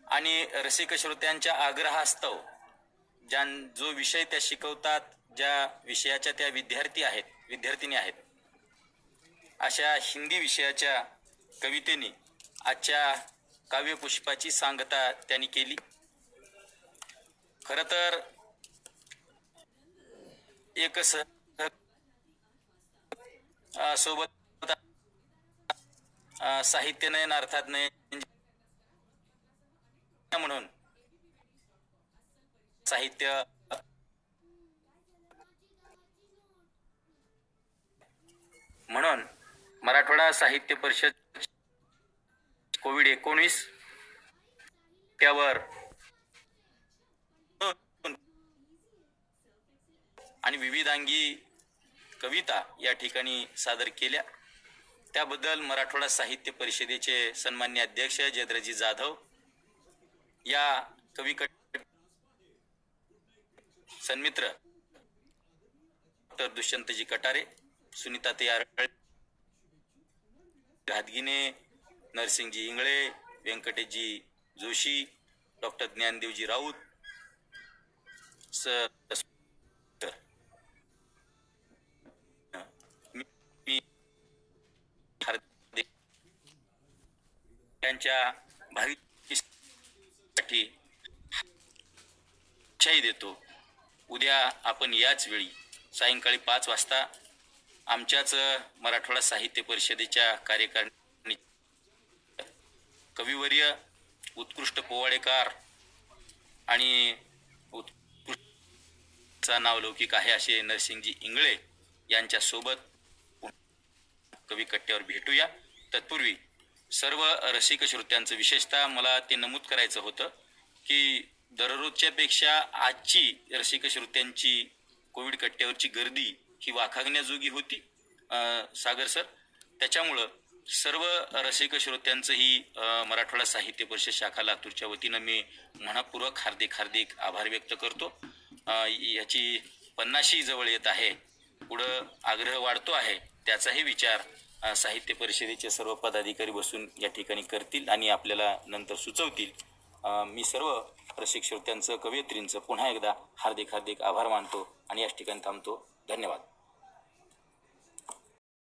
आणि रसिक श्रोत्यांच्या आग्रहास्तव जो विषय त्या शिकवतात, ज्या विषयाच्या त्या विद्यार्थिनी आहेत, अशा हिंदी विषयाच्या कवितेने आजच्या काव्यपुष्पाची सांगता त्यांनी केली. खरं तर एक सोबत साहित्य नयन अर्थात नयन म्हणून साहित्य म्हणून मराठवाडा साहित्य परिषद कोविड-19 त्यावर आणि विविधांगी कविता या ठिकाणी सादर केल्या. त्याबद्दल मराठवाडा साहित्य परिषदेचे सन्माननीय अध्यक्ष जयद्रजी जाधव, या कवी सन्मित्र डॉक्टर दुष्यंतजी कटारे, सुनीताताई आरळे, घातगिने, नरसिंगजी इंगळे, व्यंकटेशजी जोशी, डॉक्टर ज्ञानदेवजी राऊत, मी लेखकांच्या भावी इच्छाही देतो. उद्या आपण याच वेळी सायंकाळी 5 वाजता आमच्याच मराठवाडा साहित्य परिषदेच्या कार्यकारिणी कविवर्य, उत्कृष्ट पोवाडेकार आणि उत्कृष्ट नावलौकिक आहे असे नरसिंगजी इंगळे यांच्या सोबत कवी कट्ट्यावर भेटूया. तत्पूर्वी सर्व रसिक श्रोत्यांचं विशेषतः मला ते नमूद करायचं होतं की दररोजच्या पेक्षा आजची रसिक श्रोत्यांची कोविड कट्ट्यावरची गर्दी ही वाखाणण्याजोगी होती सागर सर. त्याच्यामुळं सर्व रसिक श्रोत्यांचं ही मराठवाडा साहित्य परिषद शाखा लातूरच्या वतीनं मी मनपूर्वक हार्दिक आभार व्यक्त करतो. याची 50शी जवळ येत आहे, पुढं आग्रह वाढतो आहे, त्याचाही विचार साहित्य परिषदेचे सर्व पदाधिकारी बसून या ठिकाणी करतील आणि आपल्याला नंतर सुचवतील. मी सर्व रसिक श्रोत्यांचं, कवयित्रींचं पुन्हा एकदा हार्दिक आभार मानतो आणि याच ठिकाणी थांबतो. धन्यवाद.